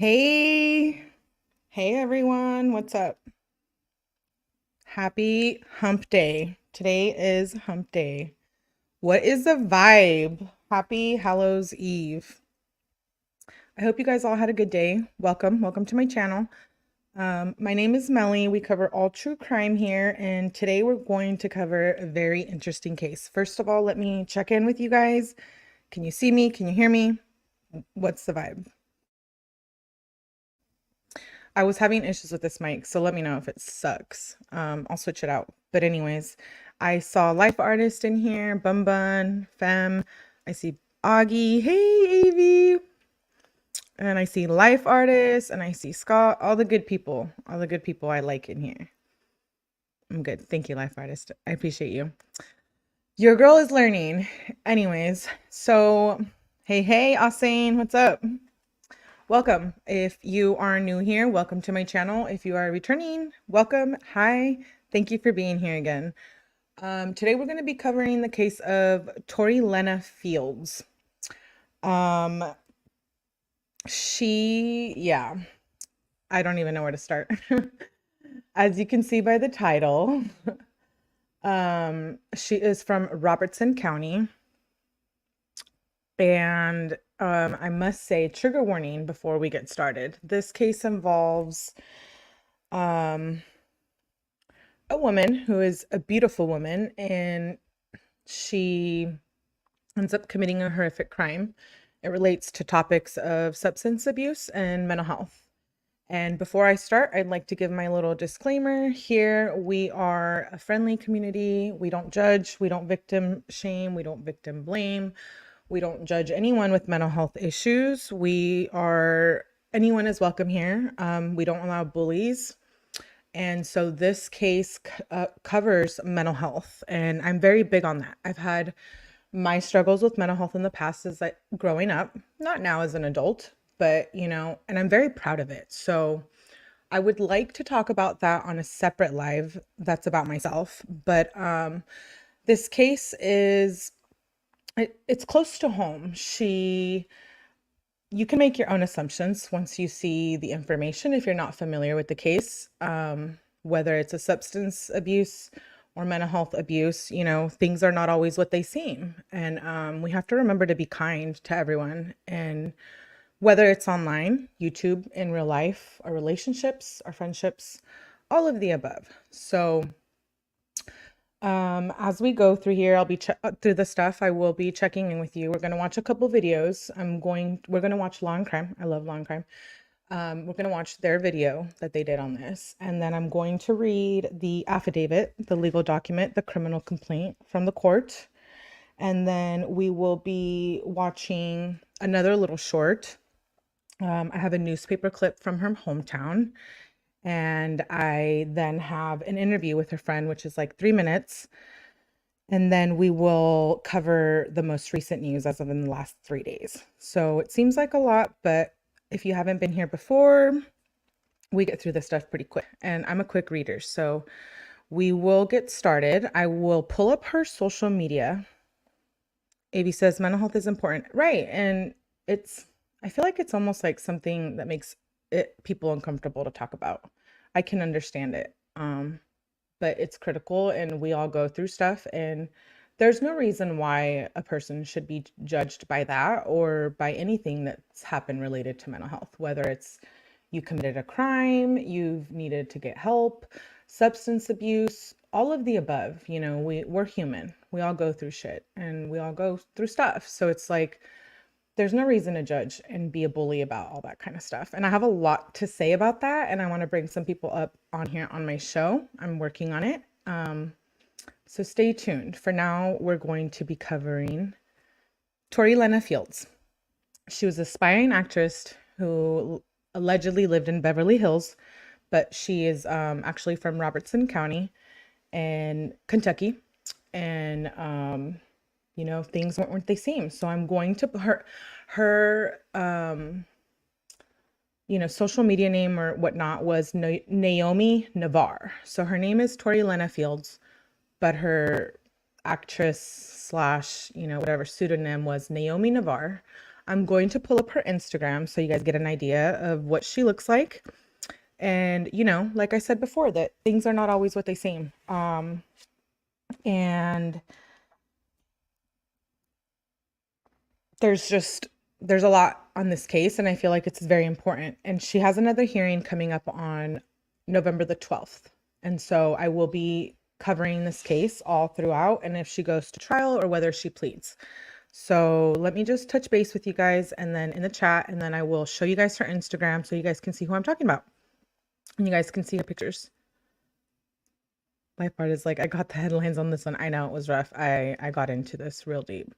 Hey, hey everyone, what's up? Happy hump day. Today is hump day. What is the vibe? Happy Hallows Eve. I hope you guys all had a good day. Welcome to my channel. My name is Melly. We cover all true crime here, and today we're going to cover a very interesting case. First of all, let me check in with you guys. Can you see me? Can you hear me? What's the vibe? I was having issues with this mic, so let me know if it sucks. I'll switch it out. But anyways, I saw Life Artist in here, Bun Bun, Femme. I see Augie. Hey, Avi. And I see Life Artist, and I see Scott. All the good people. All the good people I like in here. I'm good. Thank you, Life Artist. I appreciate you. Your girl is learning. Anyways, so hey, Asain, what's up? Welcome. If you are new here, welcome to my channel. If you are returning, welcome. Hi. Thank you for being here again. Today we're going to be covering the case of Torilena Fields. I don't even know where to start. As you can see by the title, she is from Robertson County. And I must say, trigger warning before we get started. This case involves a woman who is a beautiful woman, and she ends up committing a horrific crime. It relates to topics of substance abuse and mental health. And before I start, I'd like to give my little disclaimer. Here, we are a friendly community. We don't judge, we don't victim shame, we don't victim blame. We don't judge anyone with mental health issues. Anyone is welcome here. We don't allow bullies. And so this case covers mental health, and I'm very big on that. I've had my struggles with mental health in the past as growing up, not now as an adult, but and I'm very proud of it. So I would like to talk about that on a separate live that's about myself. But this case it's close to home. You can make your own assumptions once you see the information if you're not familiar with the case, whether it's a substance abuse or mental health abuse. Things are not always what they seem. And we have to remember to be kind to everyone. And whether it's online, YouTube, in real life, our relationships, our friendships, all of the above. So as we go through here, I'll be through the stuff. I will be checking in with you. We're going to watch a couple videos. We're going to watch Law and Crime. I love Law and Crime. We're going to watch their video that they did on this. And then I'm going to read the affidavit, the legal document, the criminal complaint from the court. And then we will be watching another little short. I have a newspaper clip from her hometown. And I then have an interview with her friend, which is like 3 minutes. And then we will cover the most recent news as of in the last 3 days. So it seems like a lot, but if you haven't been here before, we get through this stuff pretty quick. And I'm a quick reader, so we will get started. I will pull up her social media. Avi says mental health is important. Right. And I feel like it's almost like something that makes people uncomfortable to talk about. I can understand it, but it's critical, and we all go through stuff, and there's no reason why a person should be judged by that or by anything that's happened related to mental health, whether it's you committed a crime, you've needed to get help, substance abuse, all of the above. We're human. We all go through shit, and we all go through stuff. So it's like, there's no reason to judge and be a bully about all that kind of stuff. And I have a lot to say about that, and I want to bring some people up on here on my show. I'm working on it. So stay tuned. For now, we're going to be covering Torilena Fields. She was an aspiring actress who allegedly lived in Beverly Hills, but she is actually from Robertson County in Kentucky. And things weren't what they seem. So I'm going to put her social media name or whatnot was 𝗫𝗫. So her name is Torilena Fields, but her actress / whatever pseudonym was 𝗫𝗫. I'm going to pull up her Instagram so you guys get an idea of what she looks like. And, you know, like I said before, that things are not always what they seem. And there's a lot on this case, and I feel like it's very important. And she has another hearing coming up on November the 12th. And so I will be covering this case all throughout, and if she goes to trial or whether she pleads. So let me just touch base with you guys and then in the chat, and then I will show you guys her Instagram so you guys can see who I'm talking about. And you guys can see her pictures. Life part is like, I got the headlines on this one. I know it was rough. I got into this real deep.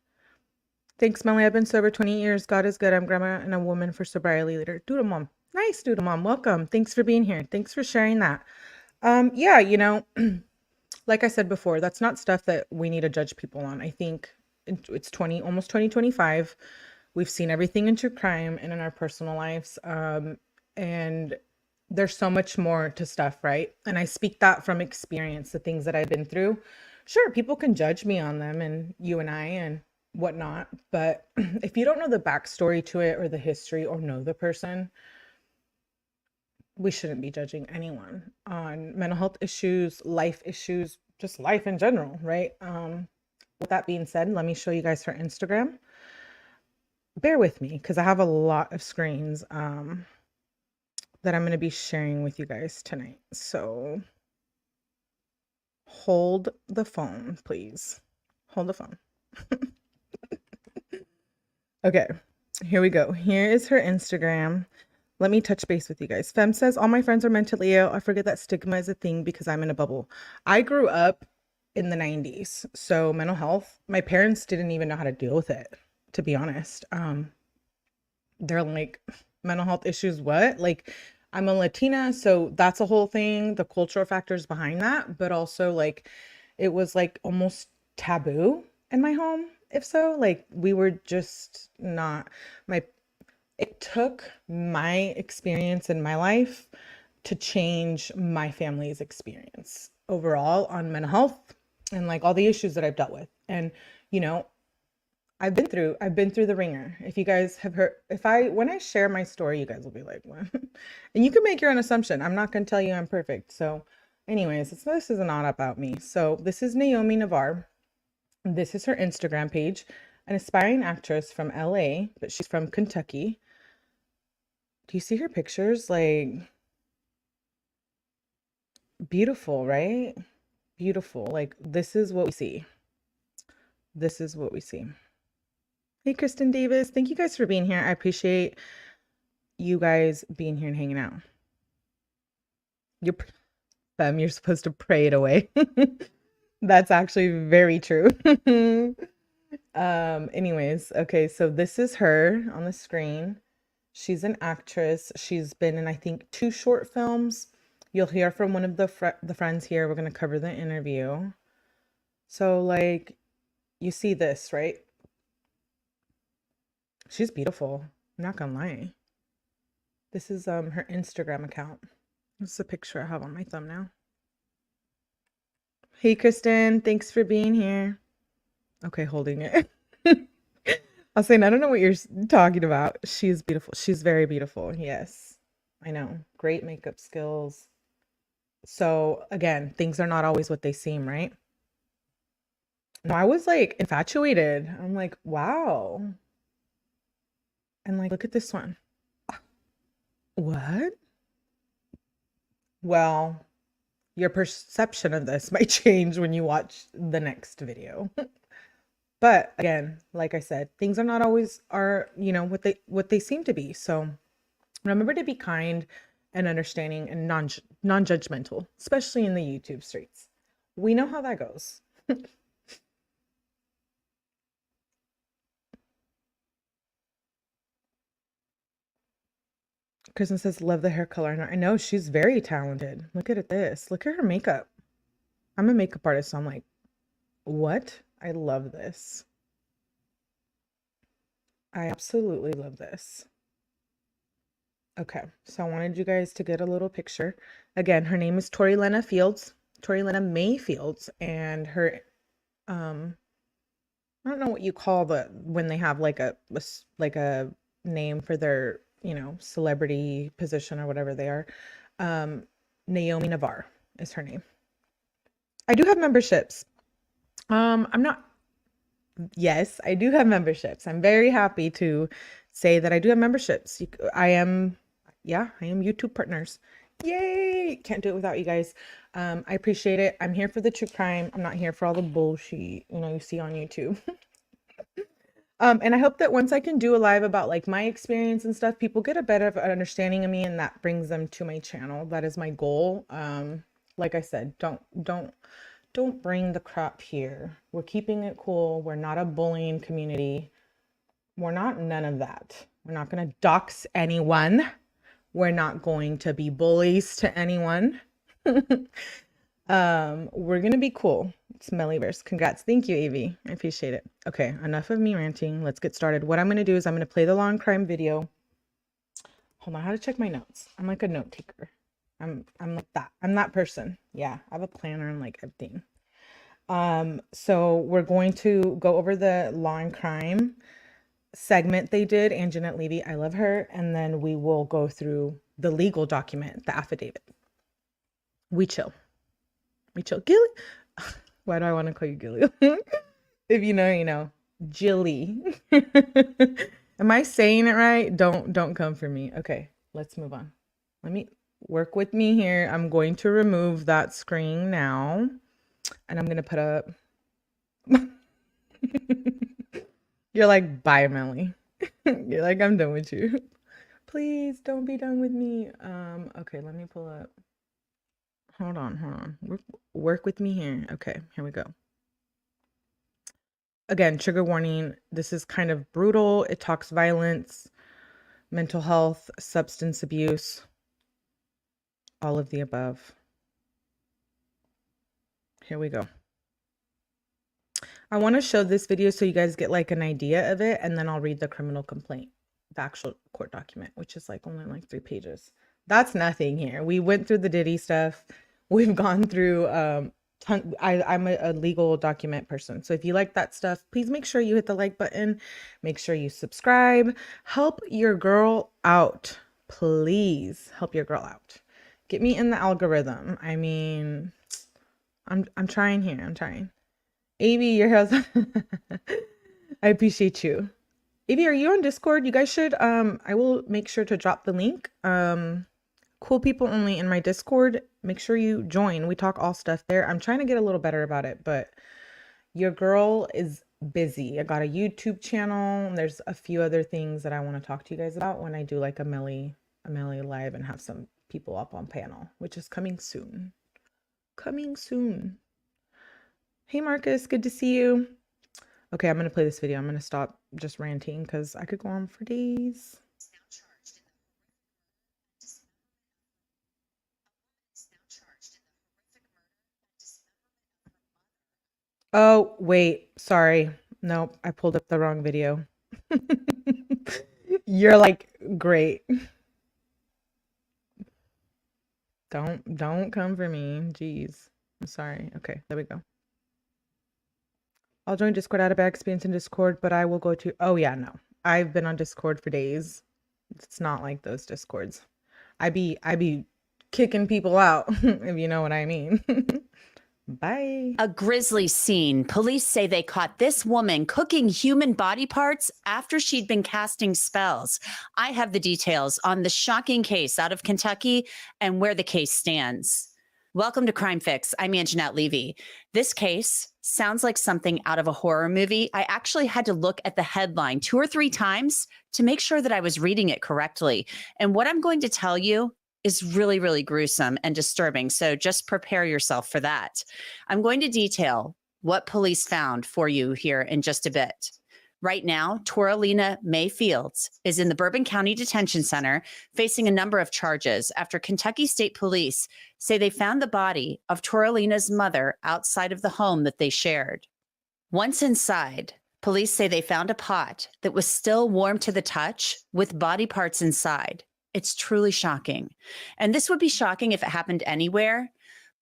Thanks, Melly. I've been sober 20 years. God is good. I'm grandma and a woman for sobriety leader. Doodle mom. Nice, doodle mom. Welcome. Thanks for being here. Thanks for sharing that. Yeah, you know, like I said before, that's not stuff that we need to judge people on. I think it's almost 2025. We've seen everything in true crime and in our personal lives. And there's so much more to stuff, right? And I speak that from experience, the things that I've been through. Sure, people can judge me on them, and you and I and whatnot, but if you don't know the backstory to it or the history or know the person, we shouldn't be judging anyone on mental health issues, life issues, just life in general, right? With that being said, let me show you guys her Instagram. Bear with me because I have a lot of screens that I'm going to be sharing with you guys tonight. So hold the phone, please. Hold the phone. Okay, here we go. Here is her Instagram. Let me touch base with you guys. Fem says, all my friends are mentally ill. I forget that stigma is a thing because I'm in a bubble. I grew up in the 90s. So mental health, my parents didn't even know how to deal with it, to be honest. They're like, mental health issues, what? Like, I'm a Latina, so that's a whole thing, the cultural factors behind that. But also, like, it was like almost taboo in my home, if so. Like, we were just not, it took my experience in my life to change my family's experience overall on mental health and like all the issues that I've dealt with. And, you know, I've been through the ringer. If you guys have heard, when I share my story, you guys will be like, what? And you can make your own assumption. I'm not going to tell you I'm perfect. So anyways, this is not about me. So this is 𝗍𝗠e. This is her Instagram page, an aspiring actress from LA, but she's from Kentucky. Do you see her pictures? Like, beautiful, right? Beautiful. Like, this is what we see. This is what we see. Hey, Kristen Davis. Thank you guys for being here. I appreciate you guys being here and hanging out. You're supposed to pray it away. That's actually very true. Anyways, okay, so this is her on the screen. She's an actress. She's been in, I think, 2 short films. You'll hear from one of the friends here. We're going to cover the interview. So, like, you see this, right? She's beautiful. I'm not going to lie. This is her Instagram account. This is a picture I have on my thumbnail. Hey, Kristen. Thanks for being here. Okay, holding it. I was saying, I don't know what you're talking about. She's beautiful. She's very beautiful. Yes, I know. Great makeup skills. So again, things are not always what they seem, right? No, I was like infatuated. I'm like, wow. And like, look at this one. What? Well, your perception of this might change when you watch the next video. But again, like I said, things are not always what they seem to be. So remember to be kind and understanding and non-judgmental, especially in the YouTube streets. We know how that goes. Kristen says, love the hair color. I know she's very talented. Look at this. Look at her makeup. I'm a makeup artist, so I'm like, what? I love this. I absolutely love this. Okay, so I wanted you guys to get a little picture. Again, her name is Torilena Fields, Torilena May Fields, and her I don't know what you call when they have like like a name for their, you know, celebrity position or whatever they are. Naomi Navarre is her name. I do have memberships. I'm not, yes, I do have memberships. I'm very happy to say that I do have memberships. I am YouTube partners. Yay! Can't do it without you guys. I appreciate it. I'm here for the true crime. I'm not here for all the bullshit, you know, you see on YouTube. And I hope that once I can do a live about like my experience and stuff, people get a better understanding of me and that brings them to my channel. That is my goal. Like I said, don't bring the crap here. We're keeping it cool. We're not a bullying community. We're not none of that. We're not going to dox anyone. We're not going to be bullies to anyone. We're going to be cool. Smellyverse. Congrats. Thank you, Avi. I appreciate it. Okay, enough of me ranting. Let's get started. What I'm going to do is I'm going to play the long crime video. Hold on, how to check my notes. I'm like a note taker. I'm like that. I'm that person. Yeah, I have a planner and like everything. So we're going to go over the law and crime segment they did, and Jeanette Levy, I love her, and then we will go through the legal document, the affidavit. We chill. Gilly. Why do I want to call you Gilly? If you know, you know. Jilly. Am I saying it right? Don't come for me. Okay, let's move on. Let me work with me here. I'm going to remove that screen now, and I'm gonna put up. You're like, bye, Melly. You're like, I'm done with you. Please don't be done with me. Okay, let me pull up. Hold on. Work with me here. Okay, here we go. Again, trigger warning. This is kind of brutal. It talks violence, mental health, substance abuse, all of the above. Here we go. I want to show this video so you guys get like an idea of it, and then I'll read the criminal complaint, the actual court document, which is like only like 3 pages. That's nothing here. We went through the Diddy stuff. We've gone through, I'm a legal document person. So if you like that stuff, please make sure you hit the like button. Make sure you subscribe. Help your girl out. Please help your girl out. Get me in the algorithm. I mean, I'm trying here. I'm trying. Avi, your hair's I appreciate you. Avi, are you on Discord? You guys should I will make sure to drop the link. Cool people only in my Discord. Make sure you join. We talk all stuff there. I'm trying to get a little better about it, but your girl is busy. I got a YouTube channel. There's a few other things that I want to talk to you guys about when I do like a 𝗪𝗠E live and have some people up on panel, which is coming soon. Coming soon. Hey Marcus, good to see you. Okay, I'm going to play this video. I'm going to stop just ranting because I could go on for days. Oh, wait, sorry. Nope, I pulled up the wrong video. You're like, great. Don't come for me. Jeez. I'm sorry. Okay, there we go. I'll join Discord. I had a bad experience in Discord, but I will go to, oh yeah, no. I've been on Discord for days. It's not like those Discords. I be kicking people out, if you know what I mean. Bye. A grisly scene. Police say they caught this woman cooking human body parts after she'd been casting spells. I have the details on the shocking case out of Kentucky and where the case stands. Welcome to Crime Fix. I'm Jeanette Levy. This case sounds like something out of a horror movie. I actually had to look at the headline 2 or 3 times to make sure that I was reading it correctly. And what I'm going to tell you is really, really gruesome and disturbing. So just prepare yourself for that. I'm going to detail what police found for you here in just a bit. Right now, Torilena Fields is in the Bourbon County Detention Center facing a number of charges after Kentucky State Police say they found the body of Torilena's mother outside of the home that they shared. Once inside, police say they found a pot that was still warm to the touch with body parts inside. It's truly shocking. And this would be shocking if it happened anywhere,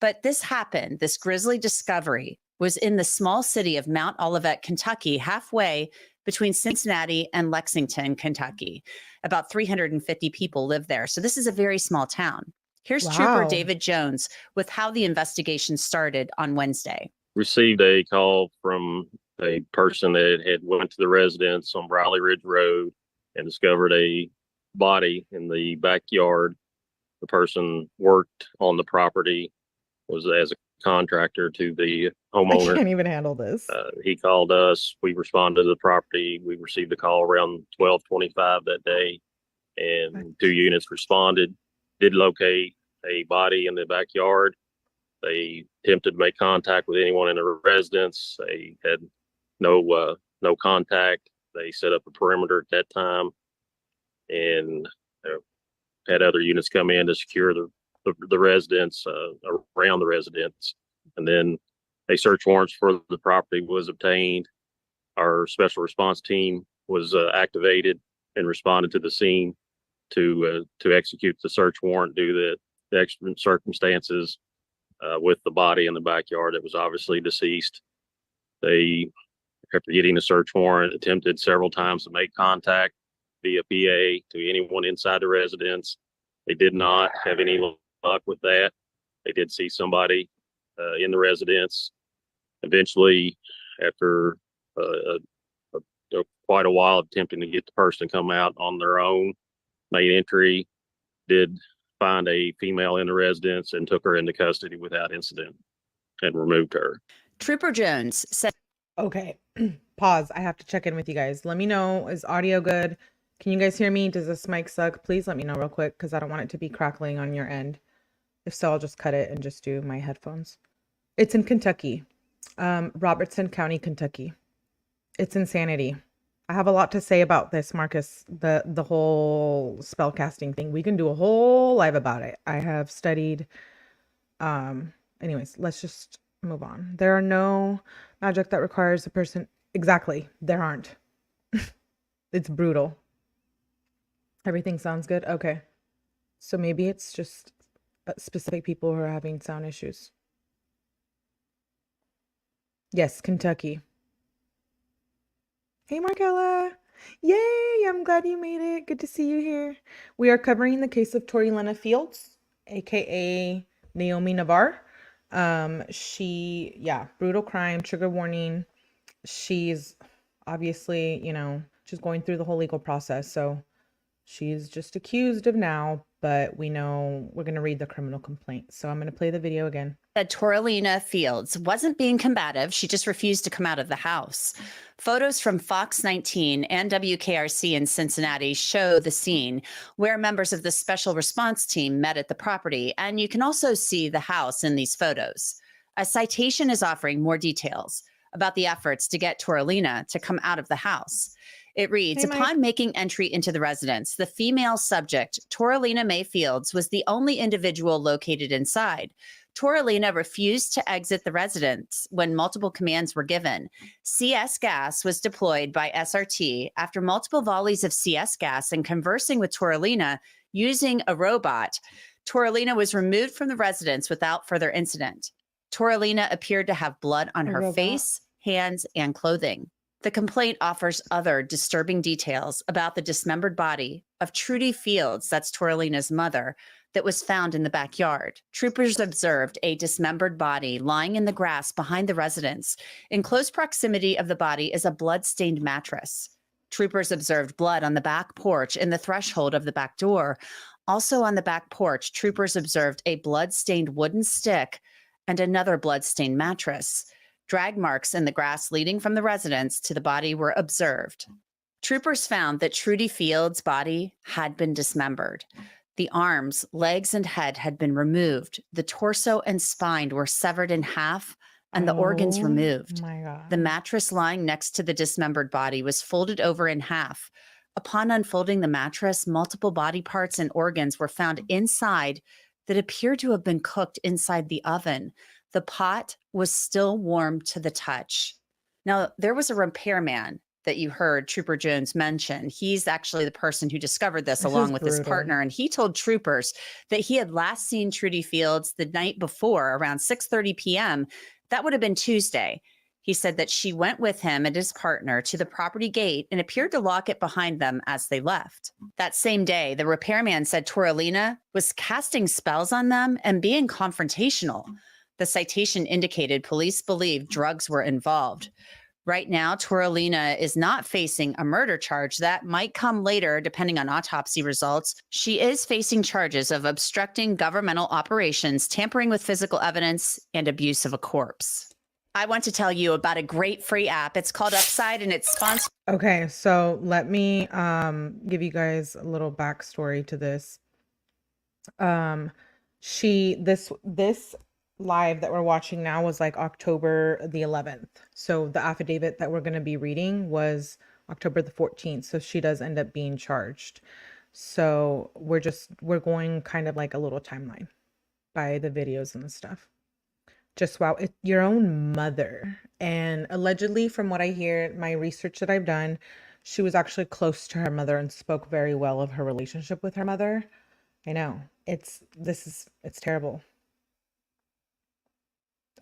but this happened, this grisly discovery was in the small city of Mount Olivet, Kentucky, halfway between Cincinnati and Lexington, Kentucky. About 350 people live there. So this is a very small town. Here's Trooper Wow. David Jones with how the investigation started on Wednesday. Received a call from a person that had went to the residence on Riley Ridge Road and discovered a body in the backyard. The person worked on the property, was as a contractor to the I homeowner. can't even handle this. He called us. We responded to the property. We received a call around 12:25 that day, and 2 units responded, did locate a body in the backyard. They attempted to make contact with anyone in the residence. They had no contact. They set up a perimeter at that time, and had other units come in to secure the residence around the residence. And then a search warrant for the property was obtained. Our special response team was activated and responded to the scene to execute the search warrant due to the extra circumstances with the body in the backyard that was obviously deceased. They, after getting the search warrant, attempted several times to make contact via PA to anyone inside the residence. They did not have any luck with that. They did see somebody in the residence. Eventually, after quite a while attempting to get the person to come out on their own, made entry, did find a female in the residence and took her into custody without incident and removed her. Trooper Jones said, Okay, pause. I have to check in with you guys. Let me know, is audio good? Can you guys hear me? Does this mic suck? Please let me know real quick because I don't want it to be crackling on your end. If so, I'll just cut it and just do my headphones. It's in Kentucky, Robertson County, Kentucky. It's insanity. I have a lot to say about this, Marcus, the whole spell casting thing. We can do a whole live about it. I have studied. Anyways, let's just move on. There are no magic that requires a person. Exactly. There aren't. It's brutal. Everything sounds good. Okay. So maybe it's just specific people who are having sound issues. Yes, Kentucky. Hey, Markella. Yay, I'm glad you made it. Good to see you here. We are covering the case of Torilena Fields, aka 𝗟𝗏. Brutal crime, trigger warning. She's obviously, she's going through the whole legal process. So she's just accused of now, but we know we're going to read the criminal complaint. So I'm going to play the video again. that Torilena Fields wasn't being combative. She just refused to come out of the house. Photos from Fox 19 and WKRC in Cincinnati show the scene where members of the special response team met at the property, and you can also see the house in these photos. A citation is offering more details about the efforts to get Torilena to come out of the house. It reads, upon making entry into the residence, the female subject, Torilena May Fields, was the only individual located inside. Torilena refused to exit the residence when multiple commands were given. CS gas was deployed by SRT after multiple volleys of CS gas, and conversing with Torilena using a robot, Torilena was removed from the residence without further incident. Torilena appeared to have blood on her face, hands, and clothing. The complaint offers other disturbing details about the dismembered body of Trudy Fields, that's Torilena's mother, that was found in the backyard. Troopers observed a dismembered body lying in the grass behind the residence. In close proximity of the body is a blood-stained mattress. Troopers observed blood on the back porch in the threshold of the back door. Also on the back porch, troopers observed a blood-stained wooden stick and another blood-stained mattress. Drag marks in the grass leading from the residence to the body were observed. Troopers found that Trudy Fields' body had been dismembered. The arms, legs, and head had been removed. The torso and spine were severed in half and the organs removed. My God. The mattress lying next to the dismembered body was folded over in half. Upon unfolding the mattress, multiple body parts and organs were found inside that appeared to have been cooked inside the oven. The pot was still warm to the touch. Now, there was a repairman that you heard Trooper Jones mention. He's actually the person who discovered this along with his partner. And he told troopers that he had last seen Trudy Fields the night before around 6:30 p.m. That would have been Tuesday. He said that she went with him and his partner to the property gate and appeared to lock it behind them as they left. That same day, the repairman said Torilena was casting spells on them and being confrontational. The citation indicated police believed drugs were involved. Right now, Torilena is not facing a murder charge. That might come later, depending on autopsy results. She is facing charges of obstructing governmental operations, tampering with physical evidence, and abuse of a corpse. I want to tell you about a great free app. It's called 𝗪𝗏 and it's sponsored. Okay, so let me give you guys a little backstory to this. This live that we're watching now was like October the 11th. So the affidavit that we're going to be reading was October the 14th. So she does end up being charged. So we're going kind of like a little timeline by the videos and the stuff. Just wow, it's your own mother. And allegedly, from what I hear, my research that I've done, she was actually close to her mother and spoke very well of her relationship with her mother. I know it's terrible.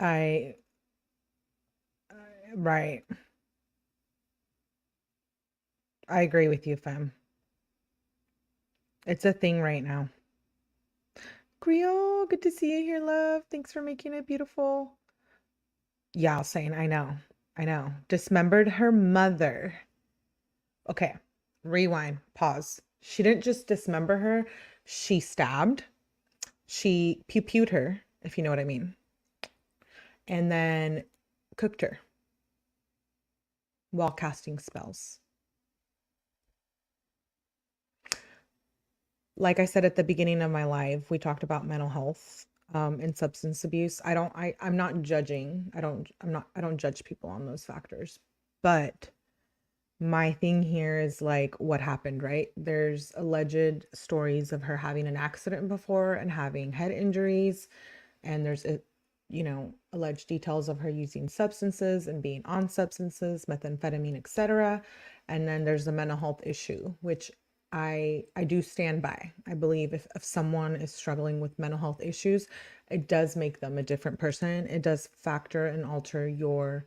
Right. I agree with you, fam. It's a thing right now. Creole, good to see you here, love. Thanks for making it beautiful. Yeah, saying, I know. Dismembered her mother. Okay, rewind, pause. She didn't just dismember her, she stabbed. She pew-pewed her, if you know what I mean. And then cooked her while casting spells. Like I said at the beginning of my live, we talked about mental health and substance abuse. I'm not judging. I don't judge people on those factors. But my thing here is like what happened, right? There's alleged stories of her having an accident before and having head injuries, and there's alleged details of her using substances and being on substances, methamphetamine, etc. And then there's the mental health issue, which I do stand by. I believe if someone is struggling with mental health issues, it does make them a different person. It does factor and alter your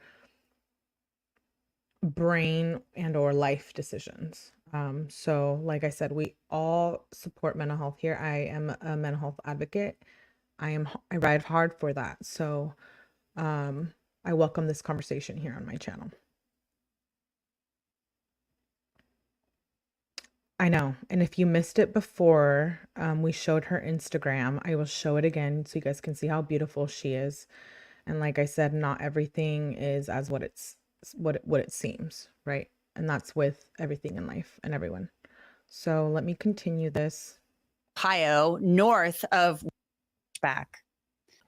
brain and or life decisions. So like I said, we all support mental health here. I am a mental health advocate. I ride hard for that. So I welcome this conversation here on my channel. I know. And if you missed it before, we showed her Instagram. I will show it again so you guys can see how beautiful she is. And like I said, not everything is as what it seems, right? And that's with everything in life and everyone. So let me continue this. Ohio, north of back.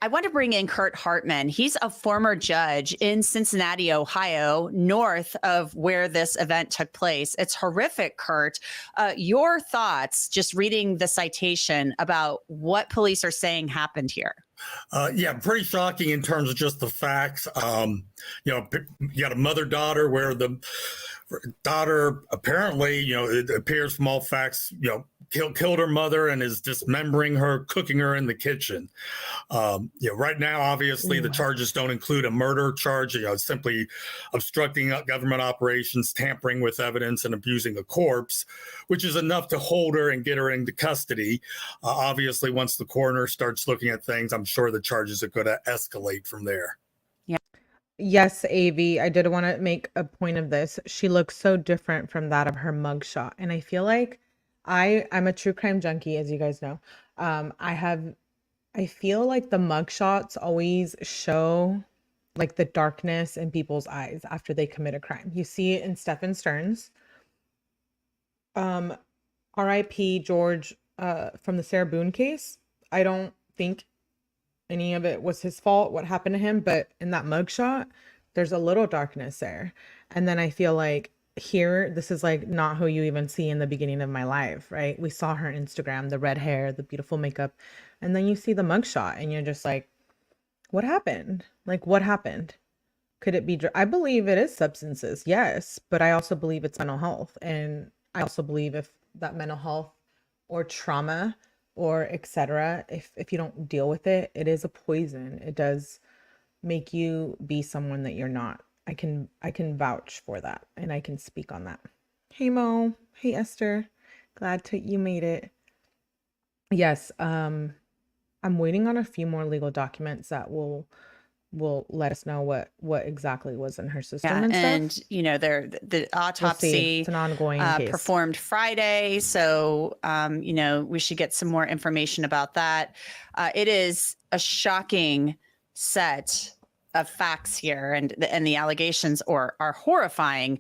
I want to bring in Kurt Hartman. He's a former judge in Cincinnati, Ohio, north of where this event took place. It's horrific, Kurt. Your thoughts, just reading the citation, about what police are saying happened here? Yeah, pretty shocking in terms of just the facts. You got a mother-daughter where the daughter apparently, it appears from all facts, killed her mother and is dismembering her, cooking her in the kitchen. Right now, obviously, the charges don't include a murder charge, simply obstructing government operations, tampering with evidence, and abusing a corpse, which is enough to hold her and get her into custody. Obviously, once the coroner starts looking at things, I'm sure the charges are going to escalate from there. Yes, AV, I did want to make a point of this. She looks so different from that of her mugshot. And I feel like I'm a true crime junkie, as you guys know. I feel like the mugshots always show like the darkness in people's eyes after they commit a crime. You see it in Stephen Stearns. R.I.P. George from the Sarah Boone case. I don't think any of it was his fault, what happened to him, but in that mugshot, there's a little darkness there. And then I feel like here, this is like not who you even see in the beginning of my life, right? We saw her Instagram, the red hair, the beautiful makeup, and then you see the mugshot and you're just like, what happened? Like, what happened? Could it be, I believe it is substances, yes, but I also believe it's mental health. And I also believe if that mental health or trauma or etc., if you don't deal with it, it is a poison. It does make you be someone that you're not. I can vouch for that, and I can speak on that. Hey Mo, hey Esther, glad you made it. Yes, I'm waiting on a few more legal documents that will let us know what exactly was in her system and stuff. And you know, the autopsy It's an ongoing case. Performed Friday, so you know, we should get some more information about that. It is a shocking set of facts here, and the allegations are horrifying.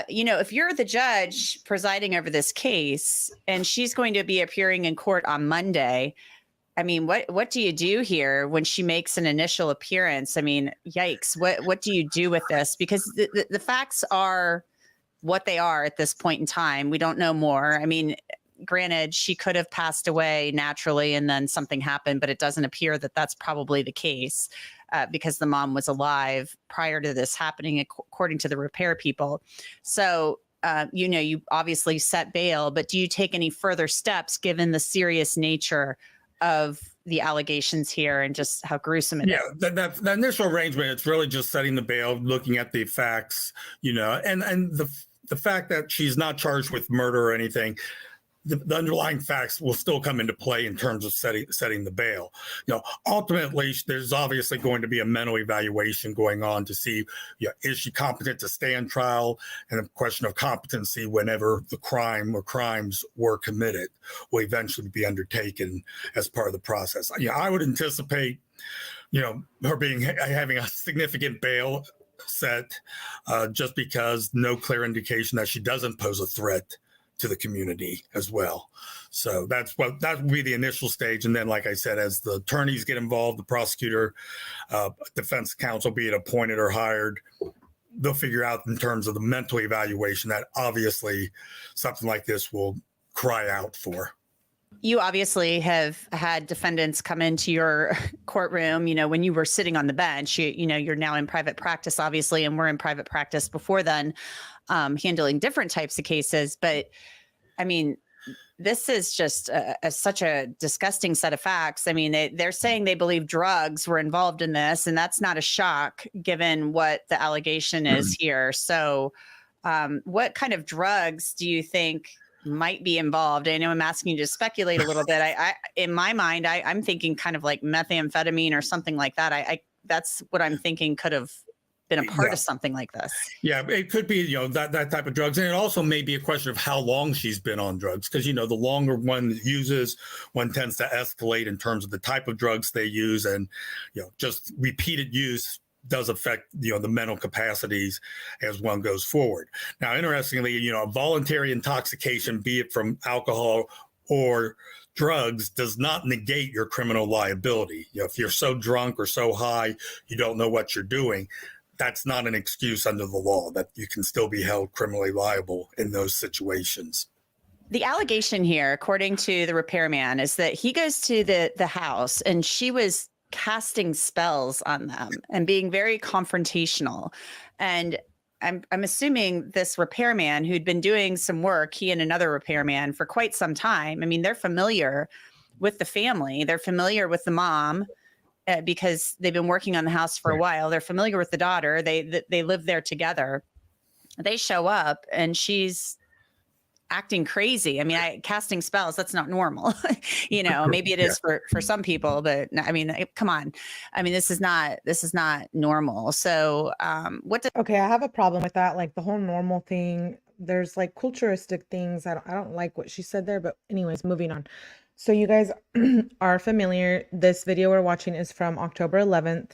You know, if you're the judge presiding over this case and she's going to be appearing in court on Monday, I mean, what do you do here when she makes an initial appearance? I mean, yikes, what do you do with this? Because the facts are what they are at this point in time. We don't know more. I mean, granted, she could have passed away naturally and then something happened, but it doesn't appear that that's probably the case. Because the mom was alive prior to this happening, according to the repair people. So, you know, you obviously set bail, but do you take any further steps given the serious nature of the allegations here and just how gruesome it is? Yeah, that initial arrangement, it's really just setting the bail, looking at the facts, you know, and the fact that she's not charged with murder or anything. The underlying facts will still come into play in terms of setting the bail. You know, ultimately, there's obviously going to be a mental evaluation going on to see, you know, is she competent to stand trial, and a question of competency whenever the crime or crimes were committed will eventually be undertaken as part of the process. Yeah, I would anticipate, you know, her having a significant bail set, just because no clear indication that she doesn't pose a threat to the community as well. So that would be the initial stage. And then, like I said, as the attorneys get involved, the prosecutor, defense counsel, be it appointed or hired, they'll figure out in terms of the mental evaluation that obviously something like this will cry out for. You obviously have had defendants come into your courtroom, you know, when you were sitting on the bench. You know, you're now in private practice, obviously, and we're in private practice before then, handling different types of cases. But I mean, this is just such a disgusting set of facts. I mean, they're saying they believe drugs were involved in this, and that's not a shock given what the allegation is here. So what kind of drugs do you think might be involved? I know I'm asking you to speculate a little bit. I in my mind, I'm thinking kind of like methamphetamine or something like that. That's what I'm thinking could have been a part of something like this. Yeah, it could be, you know, that type of drugs. And it also may be a question of how long she's been on drugs, because, you know, the longer one uses, one tends to escalate in terms of the type of drugs they use. And, you know, just repeated use does affect, you know, the mental capacities as one goes forward. Now, interestingly, you know, voluntary intoxication, be it from alcohol or drugs, does not negate your criminal liability. You know, if you're so drunk or so high, you don't know what you're doing, that's not an excuse under the law, that you can still be held criminally liable in those situations. The allegation here, according to the repairman, is that he goes to the house and she was casting spells on them and being very confrontational. And I'm assuming this repairman, who'd been doing some work, he and another repairman, for quite some time. I mean, they're familiar with the family. They're familiar with the mom because they've been working on the house for a while. They're familiar with the daughter. They live there together. They show up and she's acting crazy. I mean, casting spells, that's not normal. You know, maybe it is for some people, but I mean, come on. I mean, this is not normal. So okay, I have a problem with that. Like the whole normal thing, there's like culturistic things. I don't like what she said there, but anyways, moving on. So you guys are familiar. This video we're watching is from October 11th.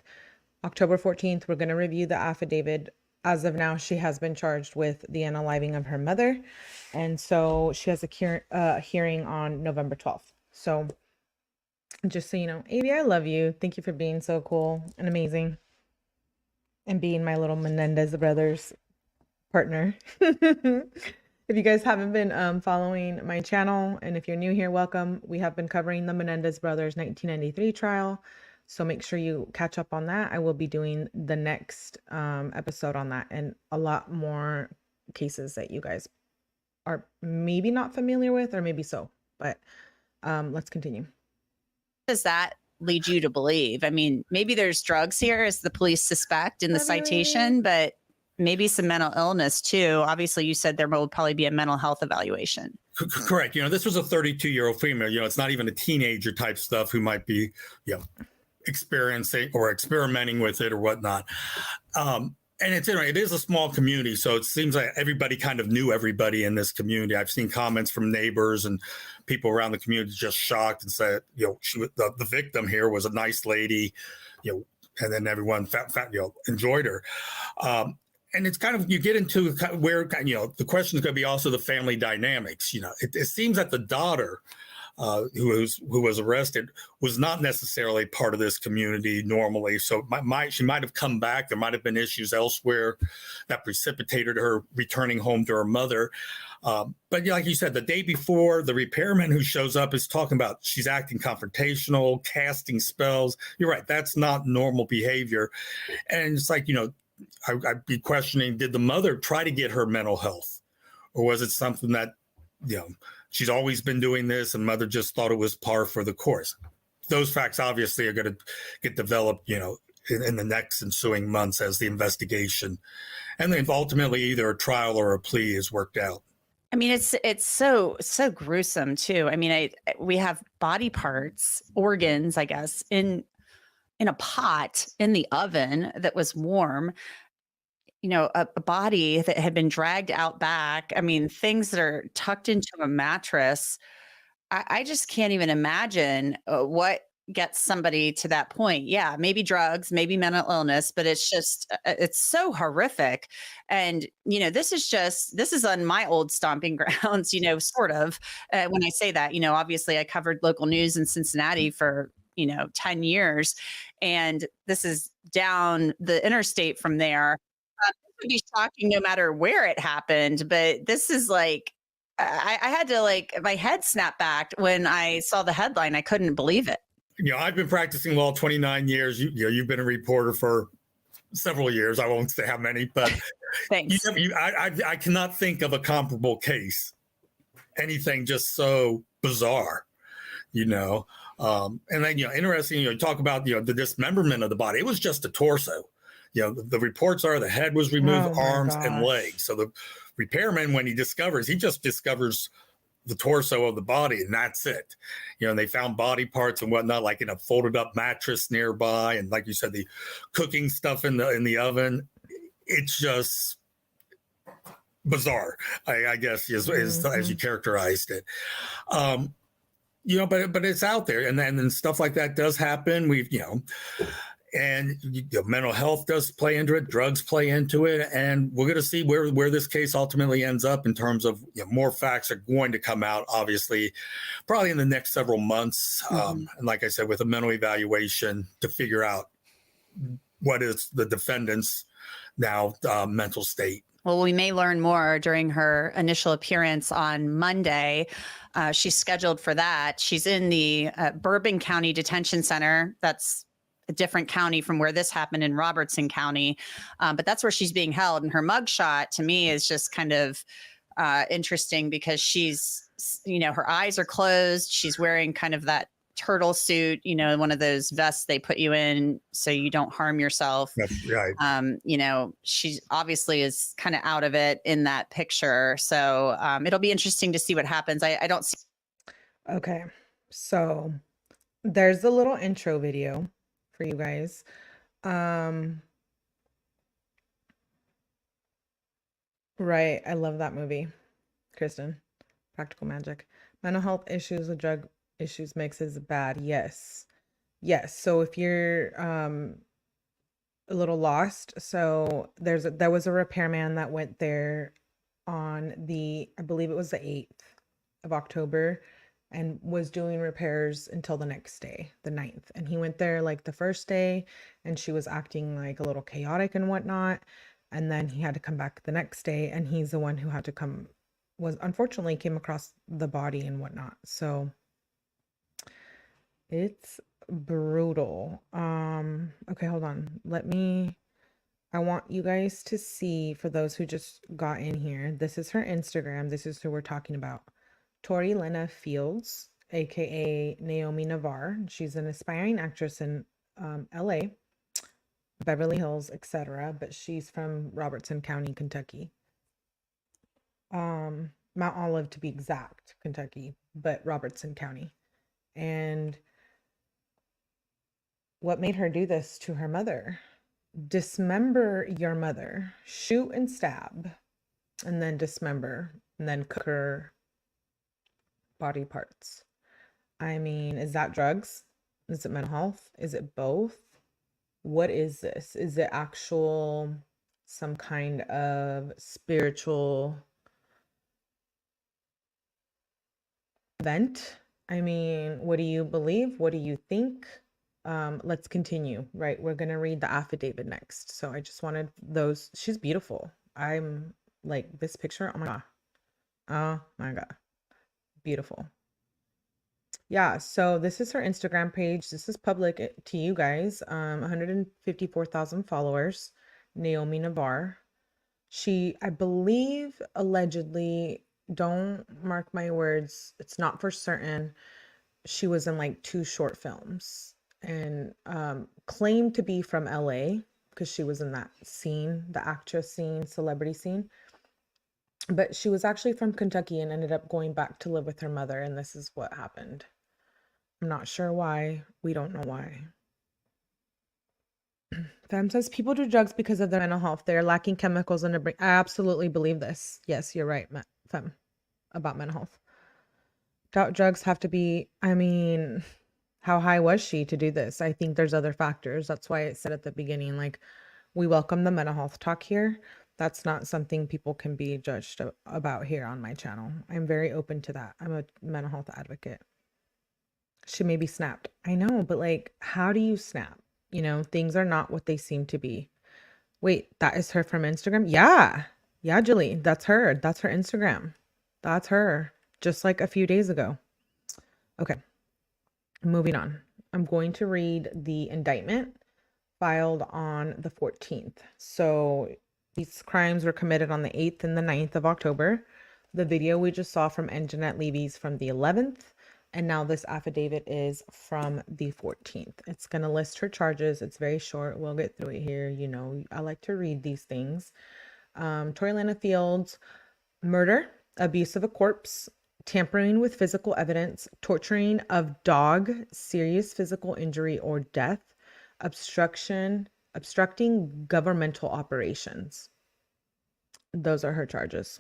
October 14th, we're going to review the affidavit. As of now, she has been charged with the unaliving of her mother. And so she has a hearing on November 12th. So just so you know, Avi, I love you. Thank you for being so cool and amazing and being my little Menendez brothers partner. If you guys haven't been following my channel, and if you're new here, welcome. We have been covering the Menendez brothers 1993 trial. So make sure you catch up on that. I will be doing the next episode on that, and a lot more cases that you guys are maybe not familiar with, or maybe so, but let's continue. Does that lead you to believe? I mean, maybe there's drugs here, as the police suspect in the citation, but maybe some mental illness too. Obviously, you said there will probably be a mental health evaluation. Correct. This was a 32-year-old female. It's not even a teenager type stuff who might be, experiencing or experimenting with it or whatnot. And it is a small community, so it seems like everybody kind of knew everybody in this community. I've seen comments from neighbors and people around the community just shocked and said, the victim here was a nice lady, and then everyone enjoyed her. And it's kind of, you get into where, the question is going to be also the family dynamics. It seems that the daughter who was arrested was not necessarily part of this community normally. So she might have come back. There might have been issues elsewhere that precipitated her returning home to her mother. But like you said, the day before, the repairman who shows up is talking about she's acting confrontational, casting spells. You're right. That's not normal behavior. And it's like, I'd be questioning, did the mother try to get her mental health? Or was it something that, she's always been doing this and mother just thought it was par for the course? Those facts obviously are going to get developed, in the next ensuing months as the investigation and then ultimately either a trial or a plea is worked out. I mean, it's so gruesome too. I mean, we have body parts, organs, I guess, in a pot in the oven that was warm. A body that had been dragged out back. I mean, things that are tucked into a mattress. I just can't even imagine what gets somebody to that point. Yeah, maybe drugs, maybe mental illness, but it's just, it's so horrific. And, this is on my old stomping grounds, sort of. When I say that, obviously I covered local news in Cincinnati for 10 years. And this is down the interstate from there. It would be shocking no matter where it happened, but this is like, I had to my head snapped back when I saw the headline. I couldn't believe it. I've been practicing law 29 years. You've been a reporter for several years. I won't say how many, but thanks. I cannot think of a comparable case. Anything just so bizarre, And then, interesting, you talk about, the dismemberment of the body. It was just a torso. The reports are the head was removed, arms and legs. So the repairman, when he just discovers the torso of the body, and that's it. And they found body parts and whatnot, like in a folded up mattress nearby. And like you said, the cooking stuff in the oven. It's just bizarre, I guess, is as you characterized it. But it's out there, and then stuff like that does happen. And mental health does play into it, drugs play into it, and we're going to see where this case ultimately ends up in terms of more facts are going to come out, obviously, probably in the next several months. And like I said, with a mental evaluation to figure out what is the defendant's now mental state. Well, we may learn more during her initial appearance on Monday. She's scheduled for that. She's in the Bourbon County Detention Center. That's a different county from where this happened in Robertson County. But that's where she's being held. And her mugshot to me is just kind of interesting because she's, her eyes are closed. She's wearing kind of that turtle suit, one of those vests they put you in so you don't harm yourself. That's right. She obviously is kind of out of it in that picture. So it'll be interesting to see what happens. I don't see. Okay. So there's a little intro video for you guys. Right. I love that movie. Kristen, Practical Magic. Mental health issues with drug issues makes it bad. Yes. So if you're a little lost, so there was a repairman that went there on I believe it was the 8th of October and was doing repairs until the next day, the 9th. And he went there the first day and she was acting a little chaotic and whatnot. And then he had to come back the next day, and he's the one who had to unfortunately came across the body and whatnot. So it's brutal. Okay, hold on. I want you guys to see, for those who just got in here, this is her Instagram. This is who we're talking about. Torilena Fields, aka Naomi Navarre. She's an aspiring actress in LA, Beverly Hills, etc. But she's from Robertson County, Kentucky. Mount Olive to be exact, Kentucky, but Robertson County. And what made her do this to her mother? Dismember your mother, shoot and stab, and then dismember, and then cook her body parts. I mean, is that drugs? Is it mental health? Is it both? What is this? Is it actual some kind of spiritual event? I mean, what do you believe? What do you think? Let's continue, right? We're going to read the affidavit next. So I just wanted those. She's beautiful. I'm like, this picture. Oh my God. Oh my God. Beautiful. Yeah. So this is her Instagram page. This is public to you guys. 154,000 followers. Naomi Navarre. She, I believe, allegedly, don't mark my words, it's not for certain, she was in like 2 short films and claimed to be from LA because she was in that scene, the actress scene, celebrity scene. But she was actually from Kentucky and ended up going back to live with her mother, and this is what happened. I'm not sure why. We don't know why. Fem says people do drugs because of their mental health. They're lacking chemicals in their brain. I absolutely believe this. Yes, you're right, Fem, about mental health. Drugs have to be, I mean, how high was she to do this? I think there's other factors. That's why it said at the beginning, like, we welcome the mental health talk here. That's not something people can be judged about here on my channel. I'm very open to that. I'm a mental health advocate. She may be snapped. I know, but like, how do you snap? You know, things are not what they seem to be. Wait, that is her from Instagram? Yeah. Yeah, Julie, that's her. That's her Instagram. That's her. Just like a few days ago. Okay. Moving on. I'm going to read the indictment filed on the 14th. So these crimes were committed on the 8th and the 9th of October. The video we just saw from Jeanette Levy's from the 11th. And now this affidavit is from the 14th. It's going to list her charges. It's very short. We'll get through it here. You know, I like to read these things. Torilena Fields, murder, abuse of a corpse, tampering with physical evidence, torturing of dog, serious physical injury or death, obstructing governmental operations. Those are her charges.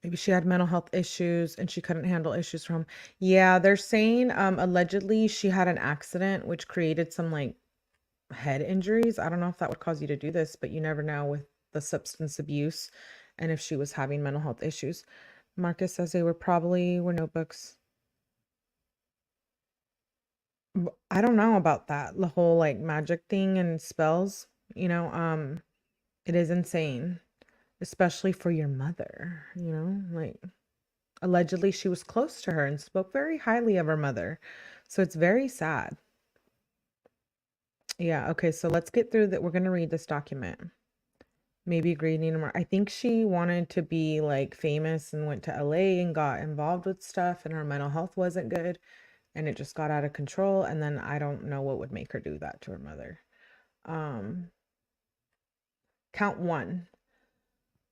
Maybe she had mental health issues and she couldn't handle issues from. Yeah, they're saying allegedly she had an accident which created some like head injuries. I don't know if that would cause you to do this, but you never know with the substance abuse and if she was having mental health issues. Marcus says they were notebooks. I don't know about that. The whole like magic thing and spells, you know, it is insane. Especially for your mother, you know, like allegedly she was close to her and spoke very highly of her mother. So it's very sad. Yeah. Okay. So let's get through that. We're going to read this document. Maybe greeting her. I think she wanted to be like famous and went to LA and got involved with stuff and her mental health wasn't good and it just got out of control. And then I don't know what would make her do that to her mother. Count 1.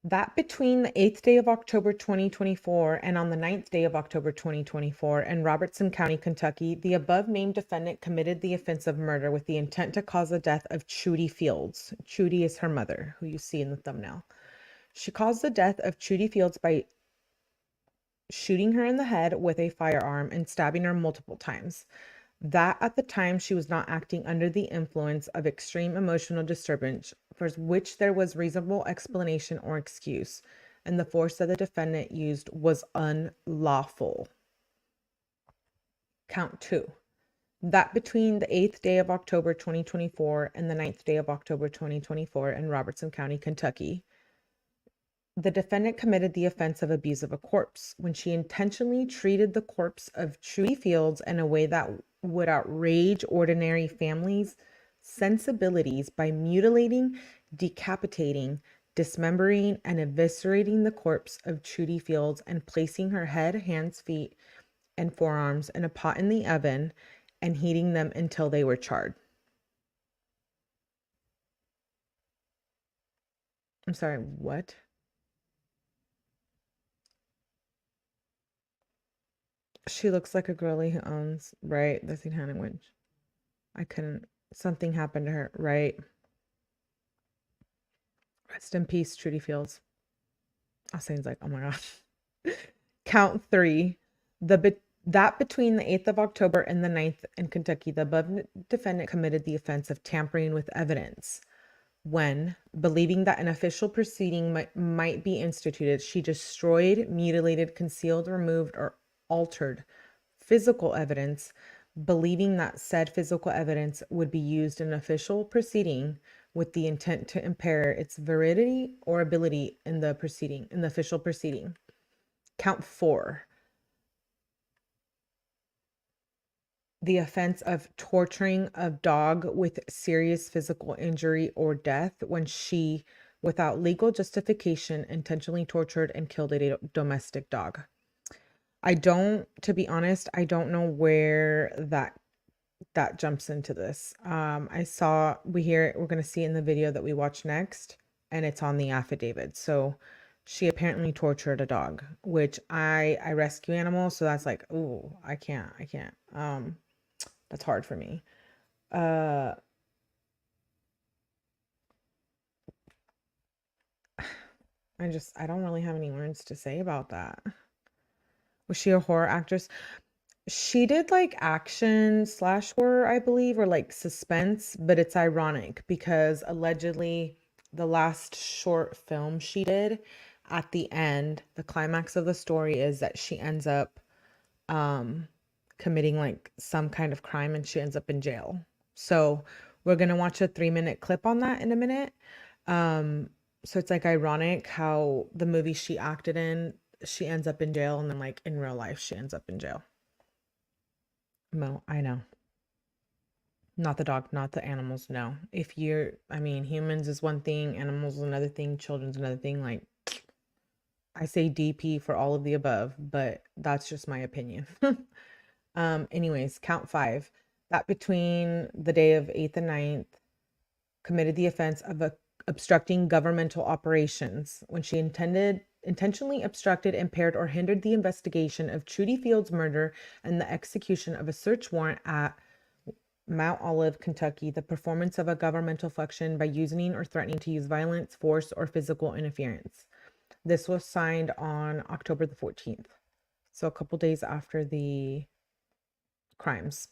That between the 8th day of October 2024 and on the 9th day of October 2024 in Robertson County, Kentucky, the above named defendant committed the offense of murder with the intent to cause the death of Trudy Fields. Trudy is her mother, who you see in the thumbnail. She caused the death of Trudy Fields by shooting her in the head with a firearm and stabbing her multiple times. That at the time she was not acting under the influence of extreme emotional disturbance for which there was reasonable explanation or excuse, and the force that the defendant used was unlawful. Count 2. That between the 8th day of October 2024 and the 9th day of October 2024 in Robertson County, Kentucky, the defendant committed the offense of abuse of a corpse when she intentionally treated the corpse of Trudy Fields in a way that would outrage ordinary families' sensibilities by mutilating, decapitating, dismembering and eviscerating the corpse of Trudy Fields and placing her head, hands, feet, and forearms in a pot in the oven and heating them until they were charred. I'm sorry, what? She looks like a girlie who owns, right? The satanic witch. I couldn't, something happened to her, right? Rest in peace, Trudy Fields. Austin's like, oh my gosh. Count 3. That between the 8th of October and the 9th in Kentucky, the above defendant committed the offense of tampering with evidence when, believing that an official proceeding might be instituted, she destroyed, mutilated, concealed, removed, or altered physical evidence, believing that said physical evidence would be used in an official proceeding with the intent to impair its validity or ability in the official proceeding. Count 4. The offense of torturing a dog with serious physical injury or death when she, without legal justification, intentionally tortured and killed a domestic dog. To be honest, I don't know where that jumps into this. We're going to see in the video that we watch next, and it's on the affidavit. So she apparently tortured a dog, which I rescue animals. So that's like, oh, I can't. That's hard for me. I don't really have any words to say about that. Was she a horror actress? She did like action / horror, I believe, or like suspense, but it's ironic because allegedly the last short film she did, at the end, the climax of the story is that she ends up committing like some kind of crime and she ends up in jail. So we're going to watch a 3-minute clip on that in a minute. So it's like ironic how the movie she acted in, she ends up in jail, and then like in real life, she ends up in jail. No, I know. Not the dog, not the animals. No. Humans is one thing, animals is another thing, children's another thing. Like, I say DP for all of the above, but that's just my opinion. Anyways, count 5. That between the day of 8th and 9th committed the offense of obstructing governmental operations when she intentionally obstructed, impaired, or hindered the investigation of Trudy Fields' murder and the execution of a search warrant at Mount Olivet, Kentucky, the performance of a governmental function by using or threatening to use violence, force, or physical interference. This was signed on October the 14th, so a couple days after the crimes.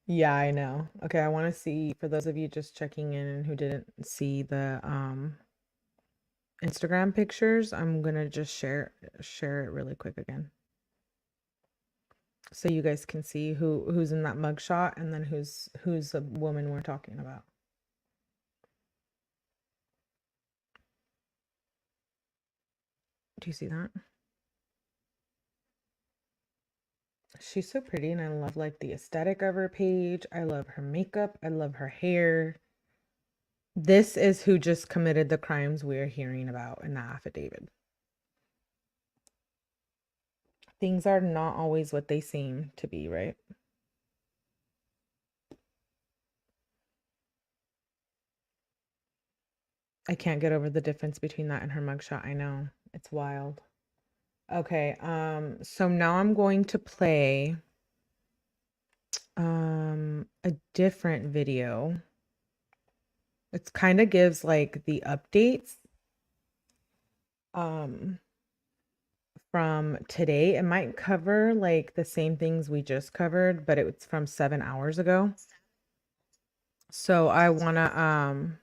Yeah, I know. Okay, I want to see, for those of you just checking in and who didn't see the Instagram pictures, I'm gonna just share it really quick again, so you guys can see who's in that mugshot and then who's the woman we're talking about. Do you see that? She's so pretty, and I love like the aesthetic of her page. I love her makeup. I love her hair. This is who just committed the crimes we're hearing about in the affidavit. Things are not always what they seem to be, right? I can't get over the difference between that and her mugshot. I know. It's wild. Okay, so now I'm going to play a different video. It kind of gives like the updates from today. It might cover like the same things we just covered, but it's from 7 hours ago. So I want to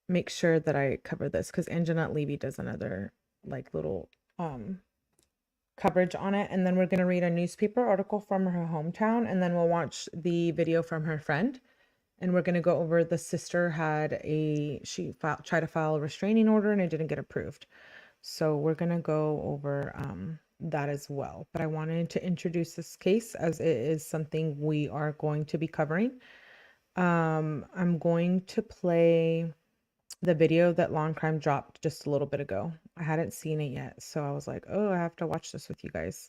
make sure that I cover this because 𝗟𝗏𝗃 does another like little coverage on it, and then we're going to read a newspaper article from her hometown, and then we'll watch the video from her friend, and we're going to go over the sister tried to file a restraining order and it didn't get approved. So we're going to go over that as well. But I wanted to introduce this case as it is something we are going to be covering. I'm going to play the video that Long Crime dropped just a little bit ago. I hadn't seen it yet, so I was like, oh, I have to watch this with you guys.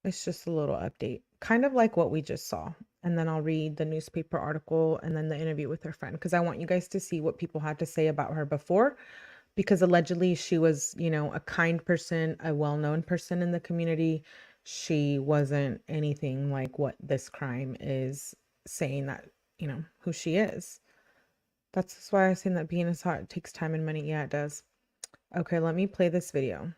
It's just a little update, kind of like what we just saw. And then I'll read the newspaper article and then the interview with her friend, because I want you guys to see what people had to say about her before, because allegedly she was, you know, a kind person, a well-known person in the community. She wasn't anything like what this crime is saying that, you know, who she is. That's why I was saying that being as hot, it takes time and money. Yeah, it does. Okay, let me play this video.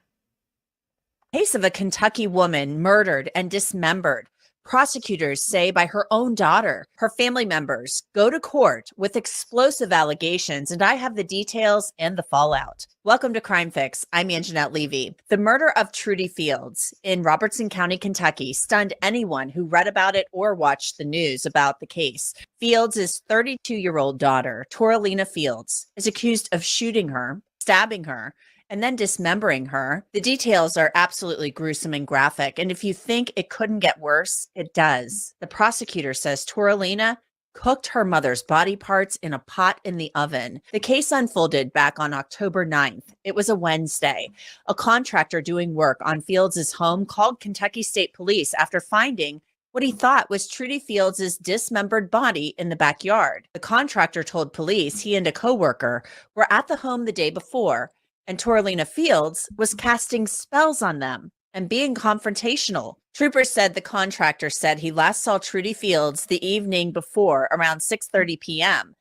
Case of a Kentucky woman murdered and dismembered. Prosecutors say by her own daughter. Her family members go to court with explosive allegations, and I have the details and the fallout. Welcome to Crime Fix. I'm 𝗫𝗫. The murder of Trudy Fields in Robertson County, Kentucky stunned anyone who read about it or watched the news about the case. Fields' 32-year-old daughter, Torilena Fields, is accused of shooting her, stabbing her, and then dismembering her. The details are absolutely gruesome and graphic, and if you think it couldn't get worse, it does. The prosecutor says Torilena cooked her mother's body parts in a pot in the oven. The case unfolded back on October 9th. It was a Wednesday. A contractor doing work on Fields' home called Kentucky State Police after finding what he thought was Trudy Fields' dismembered body in the backyard. The contractor told police he and a coworker were at the home the day before, and Torilena Fields was casting spells on them and being confrontational. Troopers said the contractor said he last saw Trudy Fields the evening before around 6:30 p.m.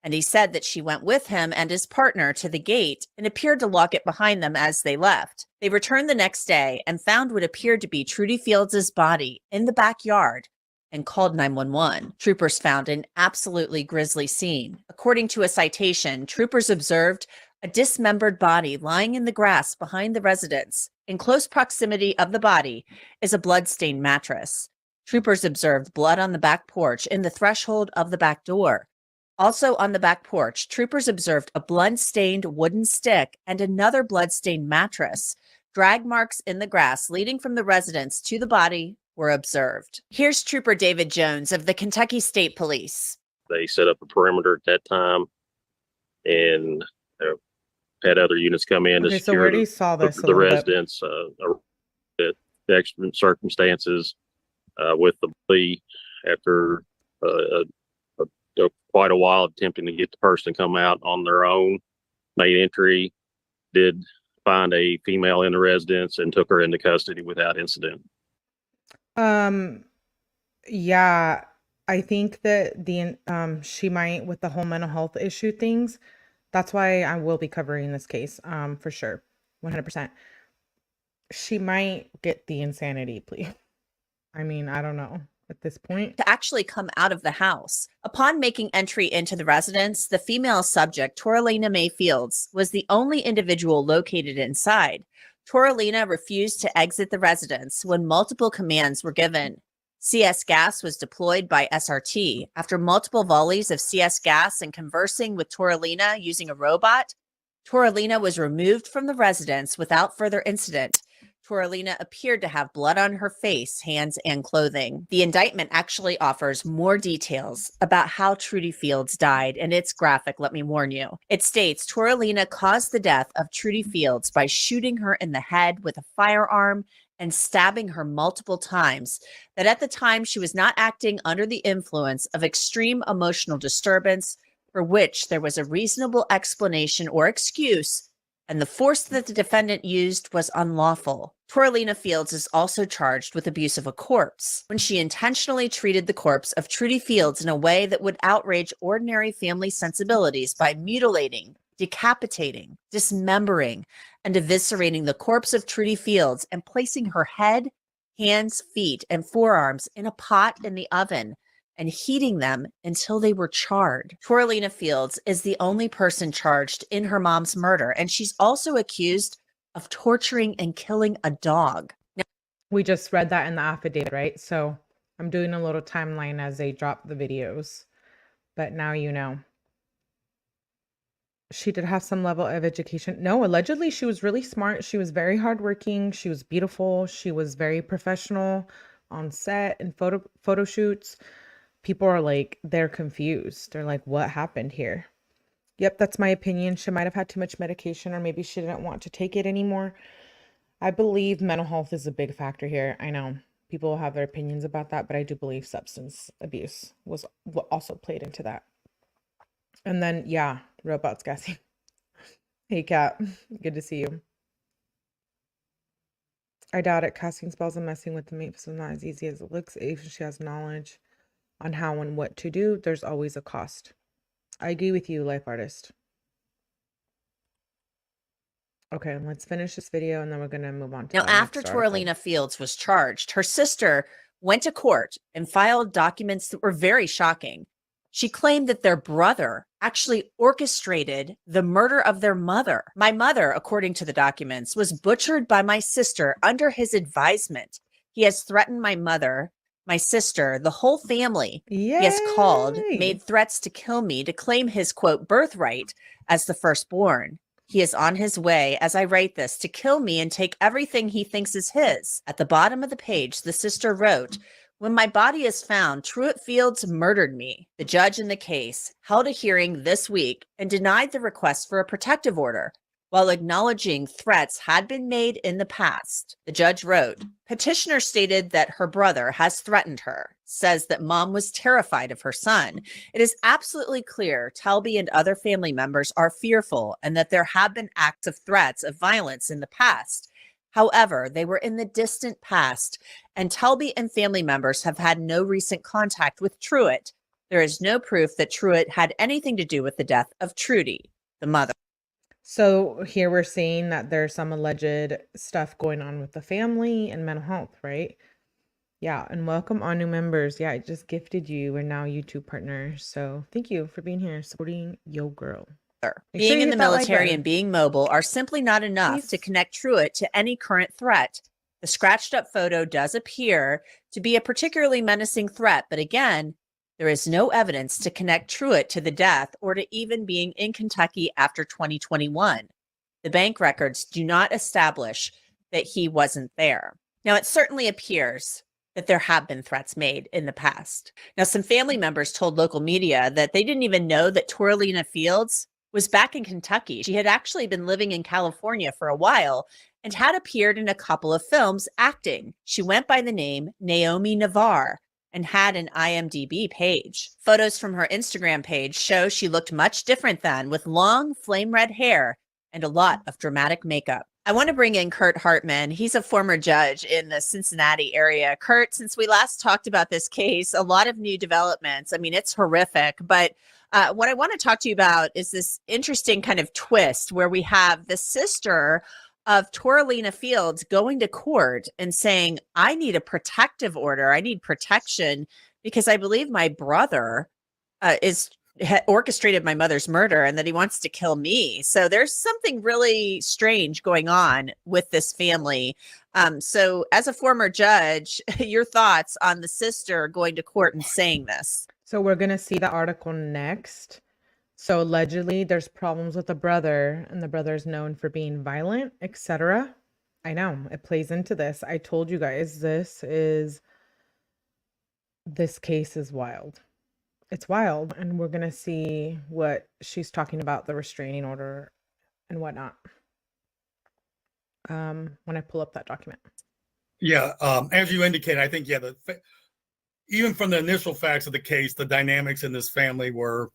And he said that she went with him and his partner to the gate and appeared to lock it behind them as they left. They returned the next day and found what appeared to be Trudy Fields' body in the backyard and called 911. Troopers found an absolutely grisly scene. According to a citation, troopers observed a dismembered body lying in the grass behind the residence. In close proximity of the body is a blood-stained mattress. Troopers observed blood on the back porch in the threshold of the back door. Also on the back porch, troopers observed a blood-stained wooden stick and another blood-stained mattress. Drag marks in the grass leading from the residence to the body were observed. Here's Trooper David Jones of the Kentucky State Police. They set up a perimeter at that time and had other units come in to Okay, so we secure already saw this a the little bit. residents. The extreme circumstances with the plea after quite a while attempting to get the person to come out on their own, made entry, did find a female in the residence and took her into custody without incident. Yeah, I think that the she might, with the whole mental health issue things, that's why I will be covering this case, for sure, 100%. She might get the insanity plea. I mean, I don't know at this point. To actually come out of the house. Upon making entry into the residence, the female subject, Torilena May Fields, was the only individual located inside. Torilena refused to exit the residence when multiple commands were given. CS gas was deployed by SRT. After multiple volleys of CS gas and conversing with Torilena using a robot, Torilena was removed from the residence without further incident. Torilena appeared to have blood on her face, hands, and clothing. The indictment actually offers more details about how Trudy Fields died, and it's graphic, let me warn you. It states Torilena caused the death of Trudy Fields by shooting her in the head with a firearm and stabbing her multiple times, that at the time she was not acting under the influence of extreme emotional disturbance for which there was a reasonable explanation or excuse, and the force that the defendant used was unlawful. Torilena Fields is also charged with abuse of a corpse when she intentionally treated the corpse of Trudy Fields in a way that would outrage ordinary family sensibilities by mutilating, decapitating, dismembering, and eviscerating the corpse of Trudy Fields and placing her head, hands, feet, and forearms in a pot in the oven and heating them until they were charred. Torilena Fields is the only person charged in her mom's murder, and she's also accused of torturing and killing a dog. Now, we just read that in the affidavit, right? So I'm doing a little timeline as they drop the videos, but now you know. she did have some level of education. No, allegedly she was really smart. She was very hardworking. She was beautiful. She was very professional on set and photo shoots. People are like, they're confused. They're like, what happened here? Yep, that's my opinion. She might have had too much medication, or maybe she didn't want to take it anymore. I believe mental health is a big factor here. I know people have their opinions about that, but I do believe substance abuse was what also played into that. And then, yeah, robots gassing. Hey, Kat, good to see you. I doubt it. Casting spells and messing with the mates is not as easy as it looks. If she has knowledge on how and what to do, there's always a cost. I agree with you, life artist. Okay, let's finish this video and then we're going to move on to Now, our after next article. Torilena Fields was charged, her sister went to court and filed documents that were very shocking. She claimed that their brother actually orchestrated the murder of their mother. My mother, according to the documents, was butchered by my sister under his advisement. He has threatened my mother, my sister, the whole family. He has called, made threats to kill me, to claim his, quote, birthright as the firstborn. He is on his way, as I write this, to kill me and take everything he thinks is his. At the bottom of the page, the sister wrote, when my body is found, Trudy Fields murdered me. The judge in the case held a hearing this week and denied the request for a protective order, while acknowledging threats had been made in the past. The judge wrote, petitioner stated that her brother has threatened her, says that mom was terrified of her son. It is absolutely clear 𝗟𝗵𝗃 and other family members are fearful and that there have been acts of threats of violence in the past. However, they were in the distant past, and 𝗟𝗵𝗃 and family members have had no recent contact with Trudy. There is no proof that Trudy had anything to do with the death of Trudy, the mother. So here we're seeing that there's some alleged stuff going on with the family and mental health, right? Yeah, and welcome all new members. Yeah, I just gifted you. We're now YouTube partners. So thank you for being here, supporting yo girl. Being in the military and being mobile are simply not enough to connect Trudy to any current threat. The scratched up photo does appear to be a particularly menacing threat, but again, there is no evidence to connect Trudy to the death or to even being in Kentucky after 2021. The bank records do not establish that he wasn't there. Now, it certainly appears that there have been threats made in the past. Now, some family members told local media that they didn't even know that Torilena Fields was back in Kentucky. She had actually been living in California for a while and had appeared in a couple of films acting. She went by the name Naomi Navarre and had an IMDb page. Photos from her Instagram page show she looked much different then, with long flame red hair and a lot of dramatic makeup. I want to bring in Kurt Hartman. He's a former judge in the Cincinnati area. Kurt, since we last talked about this case, a lot of new developments. I mean, it's horrific, but what I want to talk to you about is this interesting kind of twist where we have the sister of Torilena Fields going to court and saying, I need a protective order. I need protection because I believe my brother orchestrated my mother's murder and that he wants to kill me. So there's something really strange going on with this family. So as a former judge, your thoughts on the sister going to court and saying this? So we're going to see the article next. So allegedly there's problems with the brother and the brother is known for being violent, etc. I know it plays into this. I told you guys this case is wild. It's wild. And we're going to see what she's talking about, the restraining order and whatnot. When I pull up that document. Yeah. As you indicated, I think, even from the initial facts of the case, the dynamics in this family were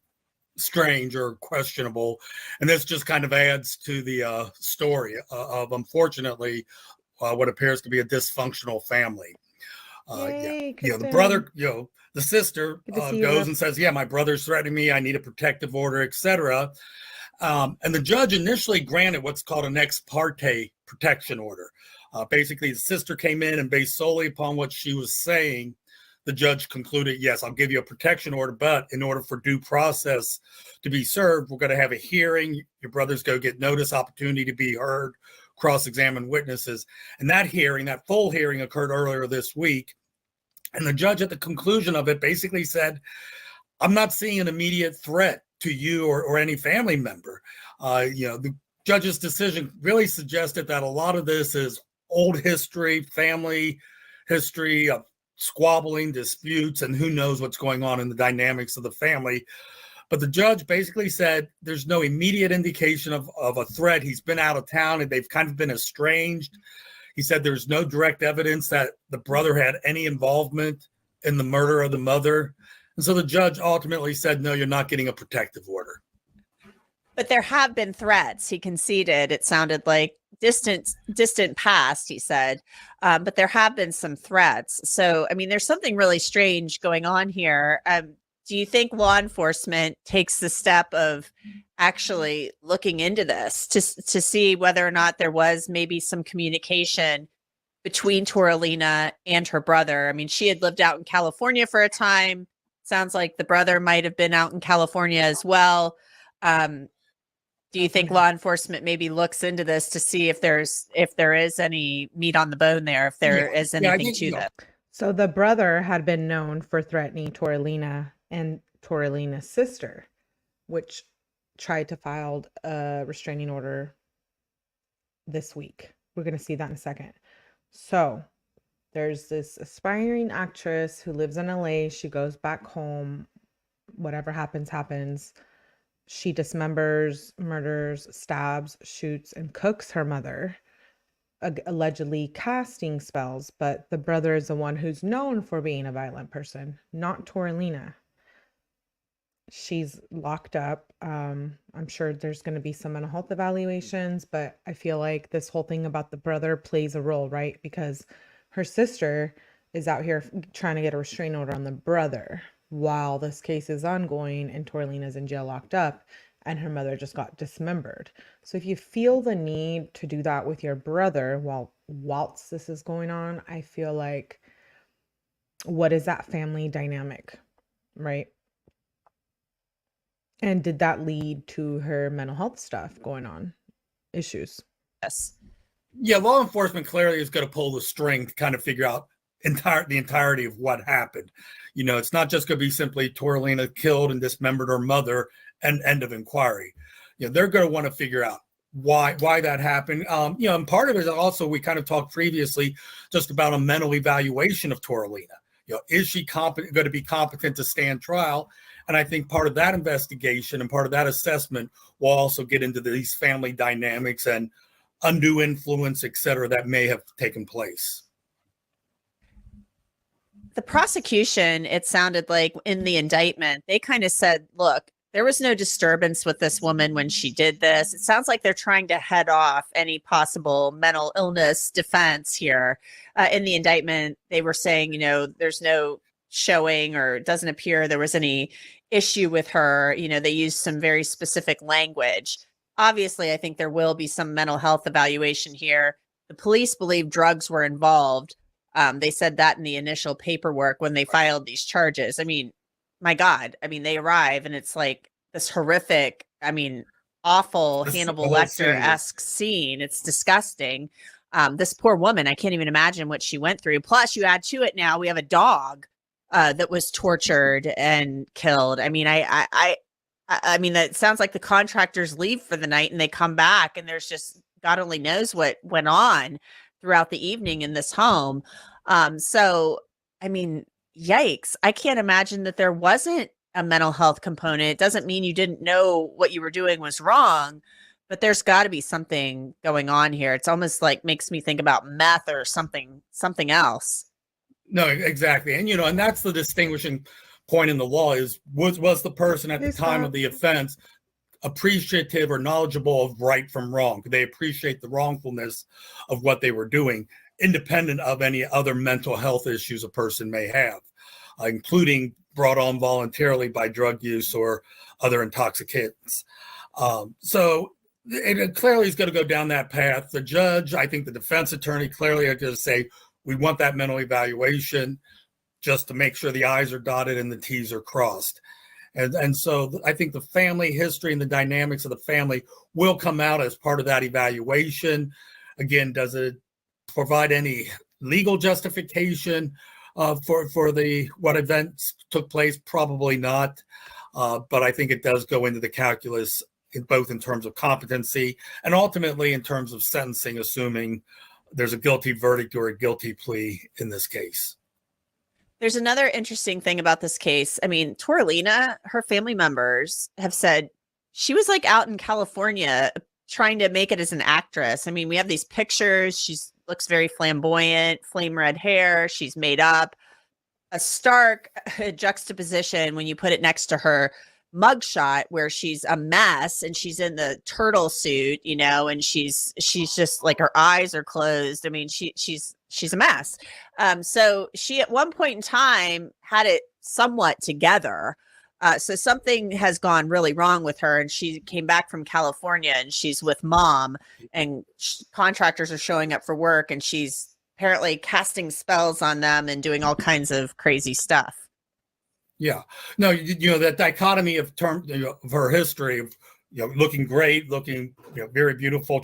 strange or questionable. And this just kind of adds to the story of, unfortunately, what appears to be a dysfunctional family. The brother, the sister goes and says, my brother's threatening me. I need a protective order, etc. And the judge initially granted what's called an ex parte protection order. Basically, the sister came in and based solely upon what she was saying, the judge concluded, yes, I'll give you a protection order, but in order for due process to be served, we're going to have a hearing. Your brother's going to get notice, opportunity to be heard, cross-examine witnesses. And that hearing, that full hearing occurred earlier this week. And the judge at the conclusion of it basically said, I'm not seeing an immediate threat to you or any family member. The judge's decision really suggested that a lot of this is old history, family history of squabbling, disputes, and who knows what's going on in the dynamics of the family. But the judge basically said there's no immediate indication of a threat. He's been out of town and they've kind of been estranged. He said there's no direct evidence that the brother had any involvement in the murder of the mother. And so the judge ultimately said, no, you're not getting a protective order. But there have been threats. He conceded. It sounded like distant past, he said. But there have been some threats. So, I mean, there's something really strange going on here. Do you think law enforcement takes the step of actually looking into this to see whether or not there was maybe some communication between Torilena and her brother? I mean, she had lived out in California for a time. Sounds like the brother might have been out in California as well. Do you think law enforcement maybe looks into this to see if there is any meat on the bone there, if there is anything to that? So the brother had been known for threatening Torilena and Torilena's sister, which tried to file a restraining order this week. We're going to see that in a second. So there's this aspiring actress who lives in LA. She goes back home. Whatever happens, happens. She dismembers, murders, stabs, shoots, and cooks her mother, allegedly casting spells. But the brother is the one who's known for being a violent person, not Torilena. She's locked up. I'm sure there's going to be some mental health evaluations, but I feel like this whole thing about the brother plays a role, right? Because her sister is out here trying to get a restraining order on the brother while this case is ongoing and Torilena's in jail locked up and her mother just got dismembered. So if you feel the need to do that with your brother whilst this is going on, I feel like, what is that family dynamic, right? And did that lead to her mental health stuff going on, issues? Yes. Yeah, law enforcement clearly is going to pull the string to kind of figure out the entirety of what happened. It's not just going to be simply Torilena killed and dismembered her mother and end of inquiry. They're going to want to figure out why that happened. And part of it is also, we kind of talked previously just about a mental evaluation of Torilena. Is she going to be competent to stand trial? And I think part of that investigation and part of that assessment will also get into these family dynamics and undue influence, et cetera, that may have taken place. The prosecution, it sounded like in the indictment, they kind of said, look, there was no disturbance with this woman when she did this. It sounds like they're trying to head off any possible mental illness defense here. In the indictment, they were saying, there's no showing, or it doesn't appear there was any issue with her. They used some very specific language. Obviously, I think there will be some mental health evaluation here. The police believe drugs were involved. They said that in the initial paperwork when they filed these charges. I mean, my God, they arrive and it's like this horrific, awful Hannibal Lecter-esque scene. It's disgusting. This poor woman, I can't even imagine what she went through. Plus, you add to it now, we have a dog that was tortured and killed. That sounds like the contractors leave for the night and they come back and there's just, God only knows what went on throughout the evening in this home. Yikes. I can't imagine that there wasn't a mental health component. It doesn't mean you didn't know what you were doing was wrong, but there's got to be something going on here. It's almost like makes me think about meth or something else. No, exactly. And, and that's the distinguishing point in the law is, was the person at the time of the offense appreciative or knowledgeable of right from wrong? Could they appreciate the wrongfulness of what they were doing, independent of any other mental health issues a person may have, including brought on voluntarily by drug use or other intoxicants? So it clearly is going to go down that path. The judge, I think the defense attorney clearly are going to say, we want that mental evaluation just to make sure the I's are dotted and the T's are crossed. And so I think the family history and the dynamics of the family will come out as part of that evaluation. Again, does it provide any legal justification for what events took place? Probably not. but I think it does go into the calculus both in terms of competency and ultimately in terms of sentencing, assuming there's a guilty verdict or a guilty plea in this case. There's another interesting thing about this case. I mean, Torilena, her family members have said she was like out in California trying to make it as an actress. I mean, we have these pictures. She looks very flamboyant, flame red hair. She's made up. A stark juxtaposition when you put it next to her mugshot where she's a mess and she's in the turtle suit, you know, and she's just like her eyes are closed. I mean, she's a mess. So she at one point in time had it somewhat together. So something has gone really wrong with her, and she came back from California and she's with mom, and contractors are showing up for work, and she's apparently casting spells on them and doing all kinds of crazy stuff. Yeah, no, you know, that dichotomy of of her history of, you know, looking great, looking, you know, very beautiful,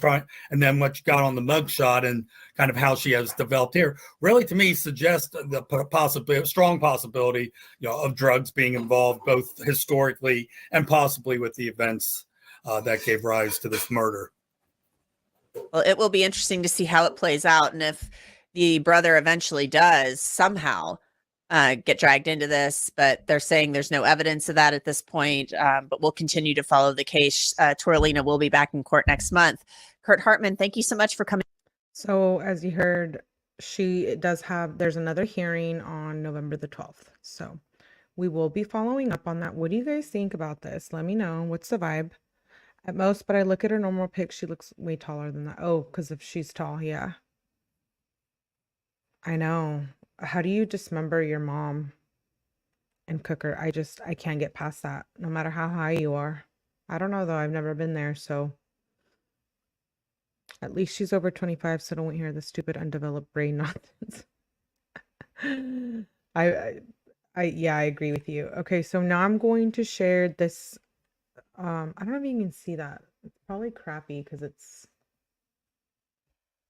and then what you got on the mugshot and kind of how she has developed here really, to me, suggests the strong possibility, you know, of drugs being involved both historically and possibly with the events that gave rise to this murder. Well, it will be interesting to see how it plays out, and if the brother eventually does somehow get dragged into this, but they're saying there's no evidence of that at this point. But we'll continue to follow the case. Torilena will be back in court next month. Kurt Hartman, thank you so much for coming. So as you heard, there's another hearing on November the 12th. So we will be following up on that. What do you guys think about this? Let me know. What's the vibe? At most, but I look at her normal pic, she looks way taller than that. Oh, because if she's tall, yeah. I know. How do you dismember your mom and cook her? I can't get past that, no matter how high you are. I don't know, though. I've never been there, so at least she's over 25, so don't hear the stupid undeveloped brain nonsense. Yeah, I agree with you. Okay, so now I'm going to share this. I don't know if you can see that. It's probably crappy because it's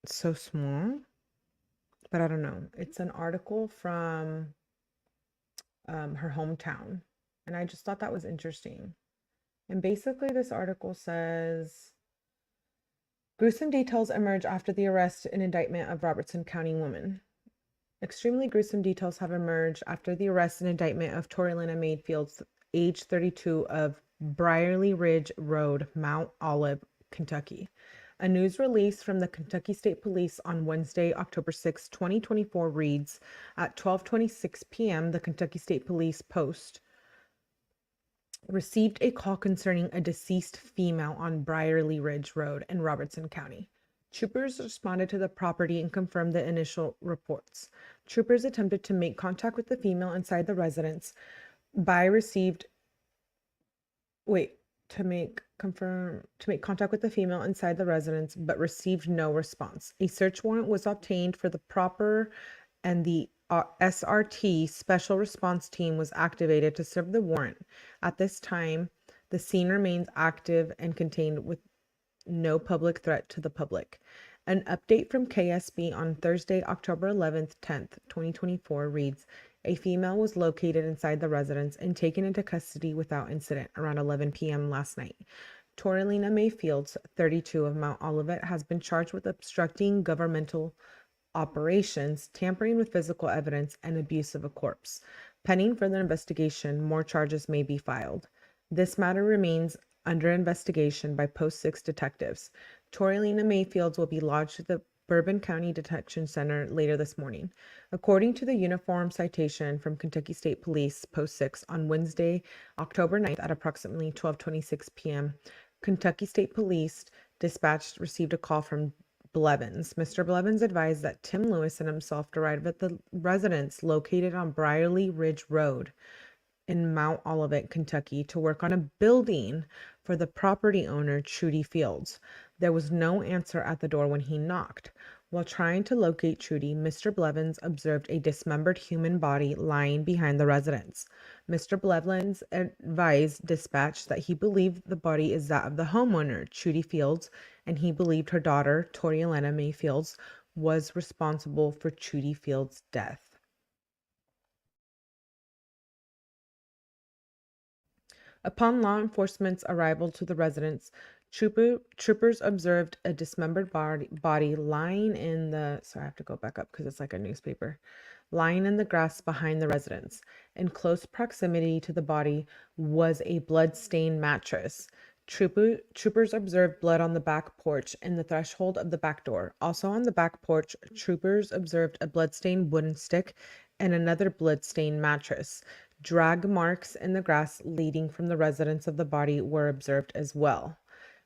so small. But I don't know. It's an article from her hometown. And I just thought that was interesting. And basically this article says, gruesome details emerge after the arrest and indictment of Robertson County woman. Extremely gruesome details have emerged after the arrest and indictment of Torilena Fields, age 32, of Briarly Ridge Road, Mount Olivet, Kentucky. A news release from the Kentucky State Police on Wednesday, October 6, 2024 reads, at 12:26 p.m., the Kentucky State Police Post received a call concerning a deceased female on Briarly Ridge Road in Robertson County. Troopers responded to the property and confirmed the initial reports. Troopers attempted to make contact with the female inside the residence to make contact with the female inside the residence, but received no response. A search warrant was obtained for the proper, and the SRT Special Response Team was activated to serve the warrant. At this time, the scene remains active and contained with no public threat to the public. An update from KSB on Thursday, October 11th, 10th, 2024 reads, a female was located inside the residence and taken into custody without incident around 11 p.m. last night. Torilena Fields, 32, of Mount Olivet, has been charged with obstructing governmental operations, tampering with physical evidence, and abuse of a corpse. Pending further investigation, more charges may be filed. This matter remains under investigation by Post 6 detectives. Torilena Fields will be lodged at the Bourbon County Detention Center later this morning. According to the uniform citation from Kentucky State Police Post 6 on Wednesday, October 9th at approximately 12:26 p.m., Kentucky State Police dispatch received a call from Blevins. Mr. Blevins advised that Tim Lewis and himself arrived at the residence located on Briarly Ridge Road in Mount Olivet, Kentucky, to work on a building for the property owner, Trudy Fields. There was no answer at the door when he knocked. While trying to locate Trudy, Mr. Blevins observed a dismembered human body lying behind the residence. Mr. Blevins advised dispatch that he believed the body is that of the homeowner, Trudy Fields, and he believed her daughter, Torilena Fields, was responsible for Trudy Fields' death. Upon law enforcement's arrival to the residence, troopers observed a dismembered body lying in the, sorry, I have to go back up because it's like a newspaper, lying in the grass behind the residence. In close proximity to the body was a blood-stained mattress. Troopers observed blood on the back porch and the threshold of the back door. Also on the back porch, troopers observed a blood-stained wooden stick and another blood-stained mattress. Drag marks in the grass leading from the residence of the body were observed as well.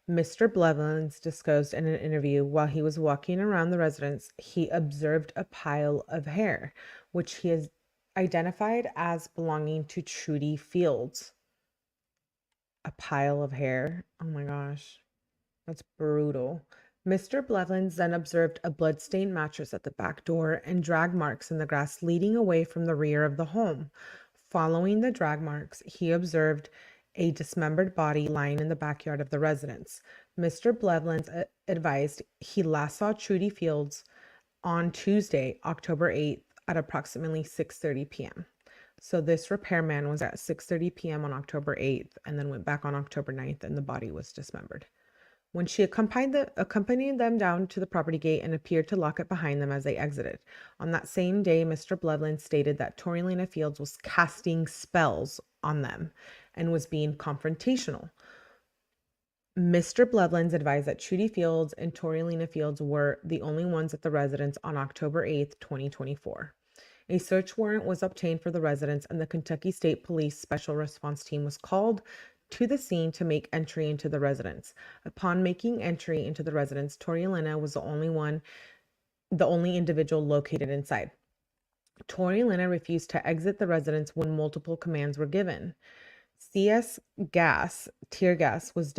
Mr. Blevins disclosed in an interview while he was walking around the residence, he observed a pile of hair, which he has identified as belonging to Trudy Fields. A pile of hair. Oh my gosh, that's brutal. Mr. Blevins then observed a blood-stained mattress at the back door and drag marks in the grass leading away from the rear of the home. Following the drag marks, he observed a dismembered body lying in the backyard of the residence. Mr. Blevins advised he last saw Trudy Fields on Tuesday, October 8th at approximately 6:30 p.m. So this repairman was at 6:30 p.m. on October 8th and then went back on October 9th and the body was dismembered. When she accompanied them down to the property gate and appeared to lock it behind them as they exited. On that same day, Mr. Blevins stated that Torilena Fields was casting spells on them and was being confrontational. Mr. Blevins advised that Trudy Fields and Torilena Fields were the only ones at the residence on October 8th, 2024. A search warrant was obtained for the residence and the Kentucky State Police Special Response Team was called to the scene to make entry into the residence. Upon making entry into the residence, Torilena was the only individual located inside. Torilena refused to exit the residence when multiple commands were given. CS gas, tear gas, was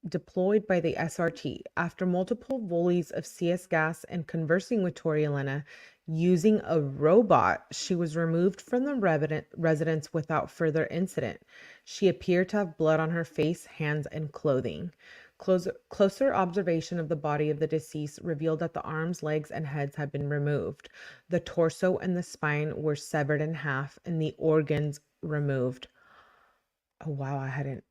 deployed by the SRT. After multiple volleys of CS gas and conversing with Torilena using a robot, she was removed from the residence without further incident. She appeared to have blood on her face, hands, and clothing. Closer observation of the body of the deceased revealed that the arms, legs, and heads had been removed. The torso and the spine were severed in half and the organs removed. Oh wow, I hadn't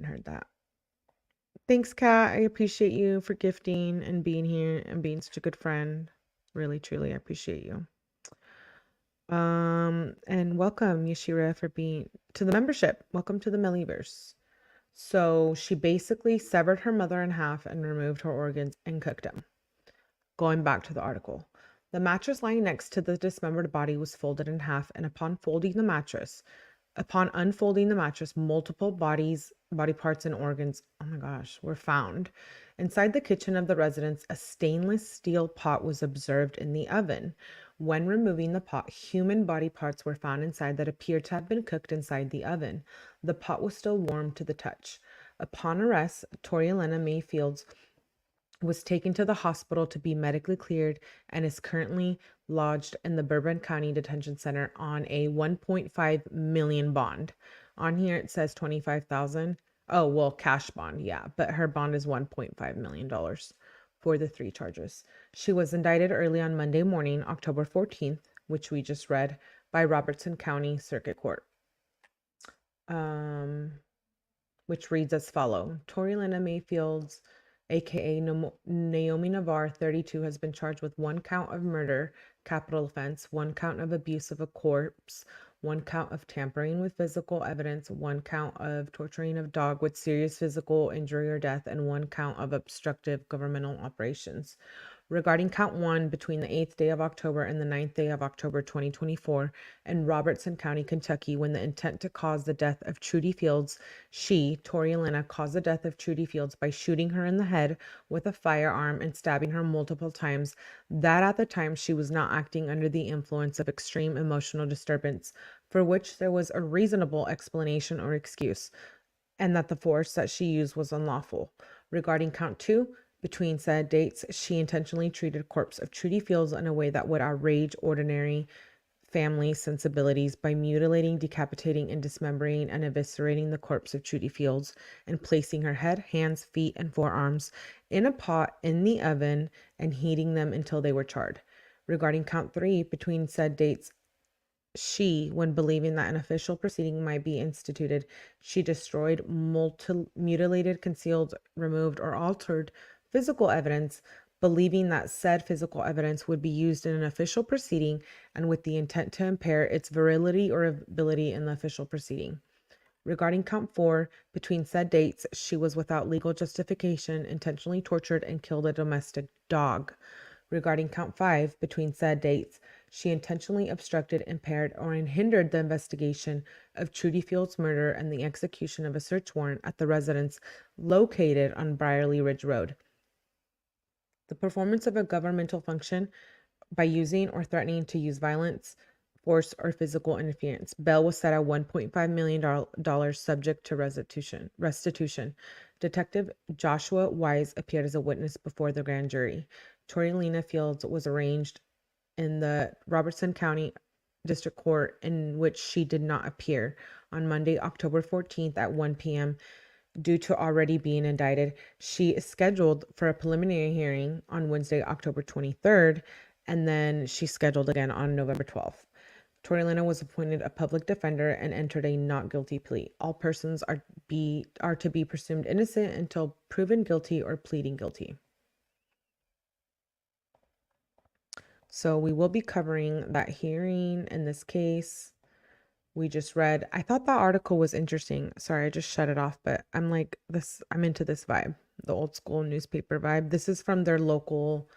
heard that. Thanks, Kat. I appreciate you for gifting and being here and being such a good friend. Really, truly, I appreciate you. And welcome, Yashira, for being to the membership. Welcome to the Mellyverse. So she basically severed her mother in half and removed her organs and cooked them. Going back to the article. The mattress lying next to the dismembered body was folded in half, and upon unfolding the mattress, multiple body parts and organs, oh my gosh, were found. Inside the kitchen of the residence, a stainless steel pot was observed in the oven. When removing the pot, human body parts were found inside that appeared to have been cooked inside the oven. The pot was still warm to the touch. Upon arrest, Torilena Fields was taken to the hospital to be medically cleared and is currently lodged in the Bourbon County Detention Center on a $1.5 million bond. On here it says $25,000. Oh, well, cash bond, yeah, but her bond is $1.5 million for the 3 charges. She was indicted early on Monday morning, October 14th, which we just read, by Robertson County Circuit Court. Which reads as follows. Torilena Fields, aka Naomi Navarre, 32, has been charged with 1 count of murder, capital offense, 1 count of abuse of a corpse, 1 count of tampering with physical evidence, 1 count of torturing a dog with serious physical injury or death, and 1 count of obstructive governmental operations. Regarding count 1, between the 8th day of October and the 9th day of October 2024 in Robertson County, Kentucky, when the intent to cause the death of Trudy Fields, she, Torilena, caused the death of Trudy Fields by shooting her in the head with a firearm and stabbing her multiple times, that at the time she was not acting under the influence of extreme emotional disturbance, for which there was a reasonable explanation or excuse, and that the force that she used was unlawful. Regarding count 2, between said dates, she intentionally treated the corpse of Trudy Fields in a way that would outrage ordinary family sensibilities by mutilating, decapitating, and dismembering and eviscerating the corpse of Trudy Fields and placing her head, hands, feet, and forearms in a pot in the oven and heating them until they were charred. Regarding count 3, between said dates, when believing that an official proceeding might be instituted, she destroyed, mutilated, concealed, removed, or altered physical evidence, believing that said physical evidence would be used in an official proceeding and with the intent to impair its virility or ability in the official proceeding. Regarding count 4, between said dates, she was without legal justification, intentionally tortured and killed a domestic dog. Regarding count 5, between said dates, she intentionally obstructed, impaired, or hindered the investigation of Trudy Fields' murder and the execution of a search warrant at the residence located on Briarly Ridge Road. The performance of a governmental function by using or threatening to use violence, force, or physical interference. Bail was set at $1.5 million subject to restitution. Detective Joshua Wise appeared as a witness before the grand jury. Torilena Fields was arraigned in the Robertson County District Court, in which she did not appear, on Monday, October 14th at 1 p.m. Due to already being indicted, she is scheduled for a preliminary hearing on Wednesday, October 23rd, and then she's scheduled again on November 12th. Torilena was appointed a public defender and entered a not guilty plea. All persons are to be presumed innocent until proven guilty or pleading guilty. So we will be covering that hearing in this case. We just read. I thought that article was interesting. Sorry, I just shut it off, but I'm like this. I'm into this vibe, the old school newspaper vibe. This is from their local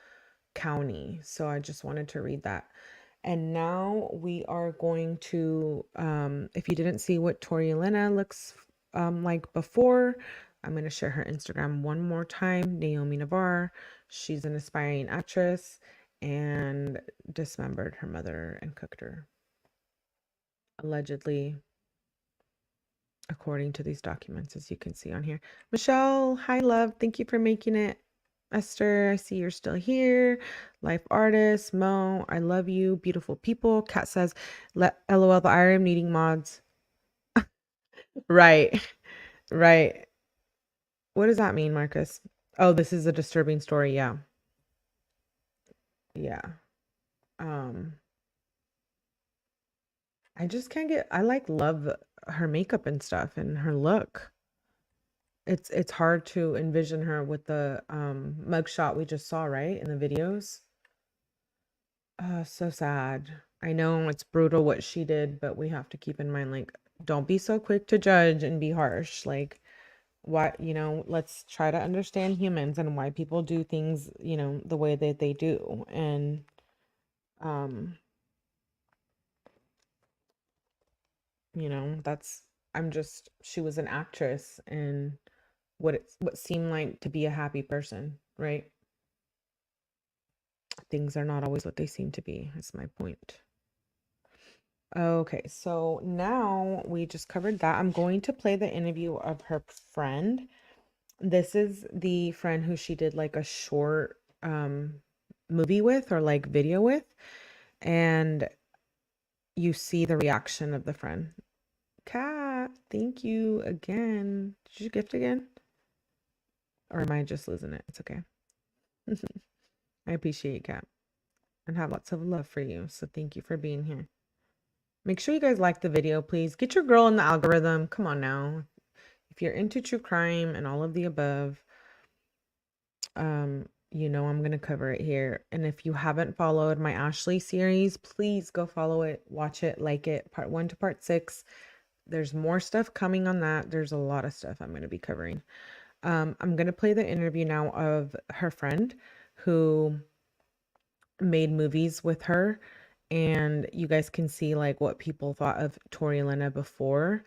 county, so I just wanted to read that. And now we are going to, if you didn't see what Torilena looks like before, I'm going to share her Instagram one more time. Naomi Navarre. She's an aspiring actress and dismembered her mother and cooked her. Allegedly, according to these documents, as you can see on here. Michelle, hi love, thank you for making it. Esther, I see you're still here. Life artist, Mo, I love you. Beautiful people. Kat says, LOL, the IRM needing mods. Right. What does that mean, Marcus? Oh, this is a disturbing story. Yeah. I just can't get, I love her makeup and stuff and her look. It's hard to envision her with the mugshot we just saw, right, in the videos. So sad. I know it's brutal what she did, but we have to keep in mind, like, don't be so quick to judge and be harsh. Like, why, let's try to understand humans and why people do things, the way that they do. And she was an actress and what seemed like to be a happy person, right? Things are not always what they seem to be, is my point. Okay, so now we just covered that. I'm going to play the interview of her friend. This is the friend who she did like a short movie with, or like video with, and you see the reaction of the friend. Kat, thank you again. Did you gift again? Or am I just losing it? It's okay. I appreciate you, Kat, and have lots of love for you. So thank you for being here. Make sure you guys like the video, please. Get your girl in the algorithm. Come on now. If you're into true crime and all of the above, I'm going to cover it here. And if you haven't followed my Ashley series, please go follow it, watch it, like it, part 1 to part 6. There's more stuff coming on that. There's a lot of stuff I'm going to be covering. I'm going to play the interview now of her friend who made movies with her, and you guys can see like what people thought of Torilena before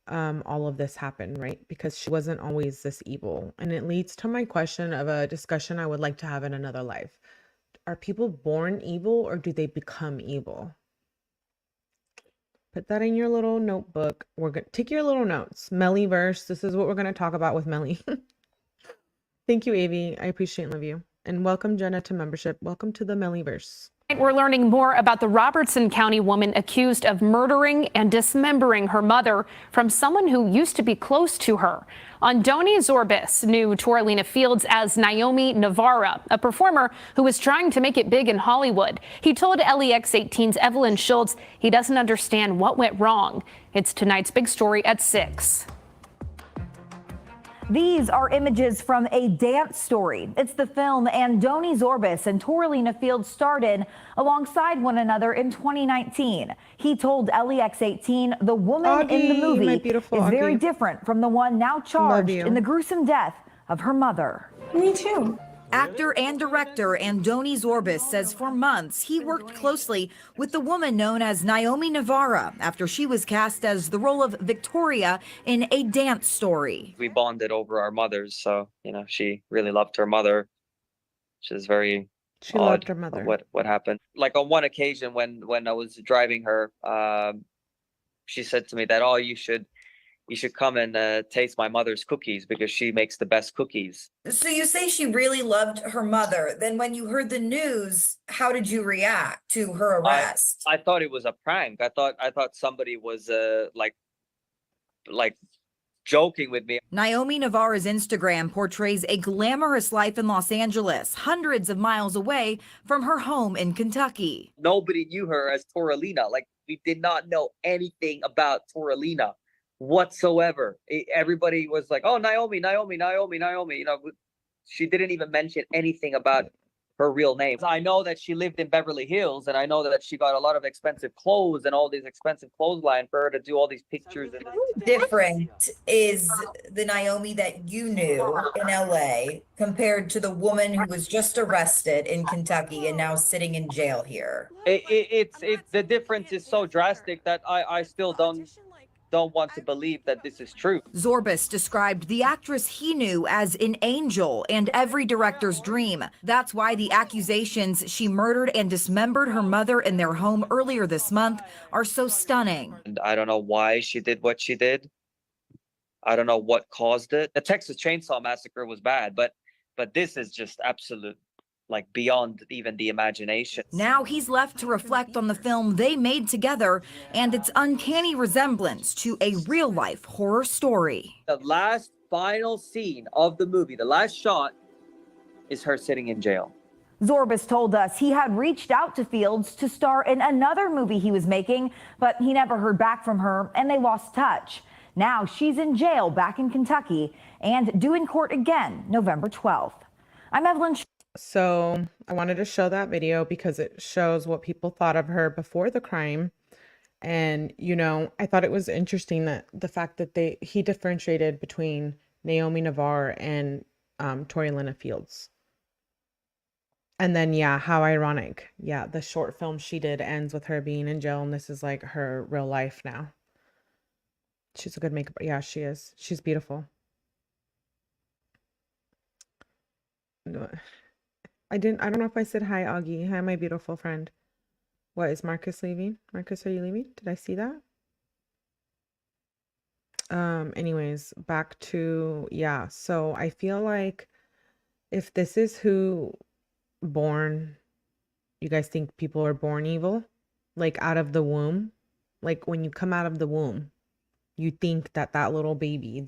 all of this happened, right? Because she wasn't always this evil. And it leads to my question of a discussion I would like to have in another life. Are people born evil or do they become evil? Put that in your little notebook. We're going to take your little notes. 𝗪verse. This is what we're going to talk about with 𝗪. Thank you, 𝗍𝗑. I appreciate and love you. And welcome, Jenna, to membership. Welcome to the 𝗪verse. We're learning more about the Robertson County woman accused of murdering and dismembering her mother from someone who used to be close to her. ᗍOITI knew Torilena Fields as 𝗍 a performer who was trying to make it big in Hollywood. He told 𝗟EIitiG's Evelyn Schultz he doesn't understand what went wrong. It's tonight's big story at 6. These are images from a dance story. It's the film ᗍOITI and Torilena Fields starred in alongside one another in 2019. He told 𝗟EIitiG the woman in the movie is very different from the one now charged in the gruesome death of her mother. Me too. Actor and director ᗍOITI says for months he worked closely with the woman known as 𝗍 after she was cast as the role of Victoria in a dance story. We bonded over our mothers, so she really loved her mother. She was very loved her mother. What happened? Like on one occasion when I was driving her, she said to me that, "Oh, you should come and taste my mother's cookies because she makes the best cookies." So you say she really loved her mother. Then when you heard the news, how did you react to her arrest? I thought it was a prank. I thought somebody was like joking with me. 𝗍's Instagram portrays a glamorous life in Los Angeles, hundreds of miles away from her home in Kentucky. Nobody knew her as Torilena. Like, we did not know anything about Torilena whatsoever. Everybody was like, "Oh, 𝗍OITI." She didn't even mention anything about her real name. I know that she lived in Beverly Hills, and I know that she got a lot of expensive clothes and all these expensive clothesline for her to do all these pictures. Different is the ◍OITI that you knew in LA compared to the woman who was just arrested in Kentucky and now sitting in jail here. It's the difference is so drastic that I still don't want to believe that this is true. ᗍOITI described the actress he knew as an angel and every director's dream. That's why the accusations she murdered and dismembered her mother in their home earlier this month are so stunning. And I don't know why she did what she did. I don't know what caused it. The Texas Chainsaw Massacre was bad, but this is just absolute, like, beyond even the imagination. Now he's left to reflect on the film they made together and its uncanny resemblance to a real-life horror story. The last final scene of the movie, the last shot, is her sitting in jail. ᗍOITI told us he had reached out to Fields to star in another movie he was making, but he never heard back from her and they lost touch. Now she's in jail back in Kentucky and due in court again November 12th. I'm Evelyn. So I wanted to show that video because it shows what people thought of her before the crime. And, I thought it was interesting that the fact that he differentiated between ◍OITI and Torilena Fields. And then, yeah, how ironic. Yeah, the short film she did ends with her being in jail, and this is like her real life now. She's a good makeup. Yeah, she is. She's beautiful. I don't know if I said hi, Augie. Hi, my beautiful friend. What, is Marcus leaving? Marcus, are you leaving? Did I see that? Anyways, back to, yeah. So I feel like if this is who you guys think people are born evil? Like out of the womb? Like when you come out of the womb, you think that little baby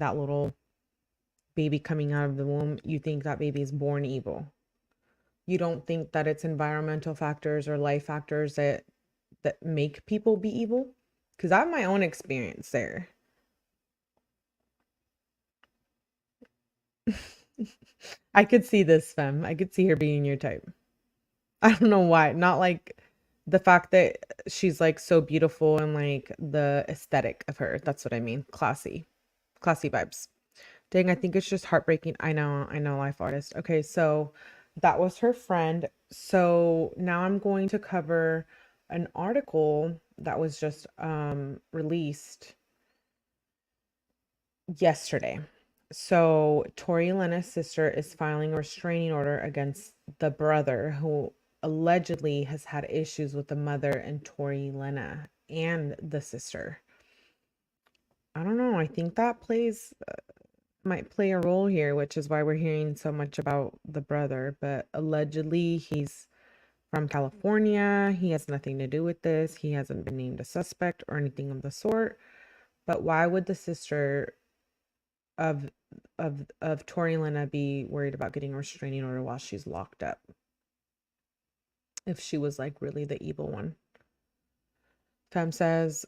coming out of the womb, you think that baby is born evil. You don't think that it's environmental factors or life factors that make people be evil? Because I have my own experience there. I could see this, femme. I could see her being your type. I don't know why. Not like the fact that she's like so beautiful and like the aesthetic of her. That's what I mean. Classy vibes. Dang, I think it's just heartbreaking. I know, life artist. Okay, so that was her friend. So now I'm going to cover an article that was just released yesterday. So Torilena's sister is filing a restraining order against the brother who allegedly has had issues with the mother and Torilena and the sister. I don't know. I think that might play a role here, which is why we're hearing so much about the brother. But allegedly he's from California. He has nothing to do with this. He hasn't been named a suspect or anything of the sort. But why would the sister of Torilena be worried about getting a restraining order while she's locked up? If she was like really the evil one. Fem says,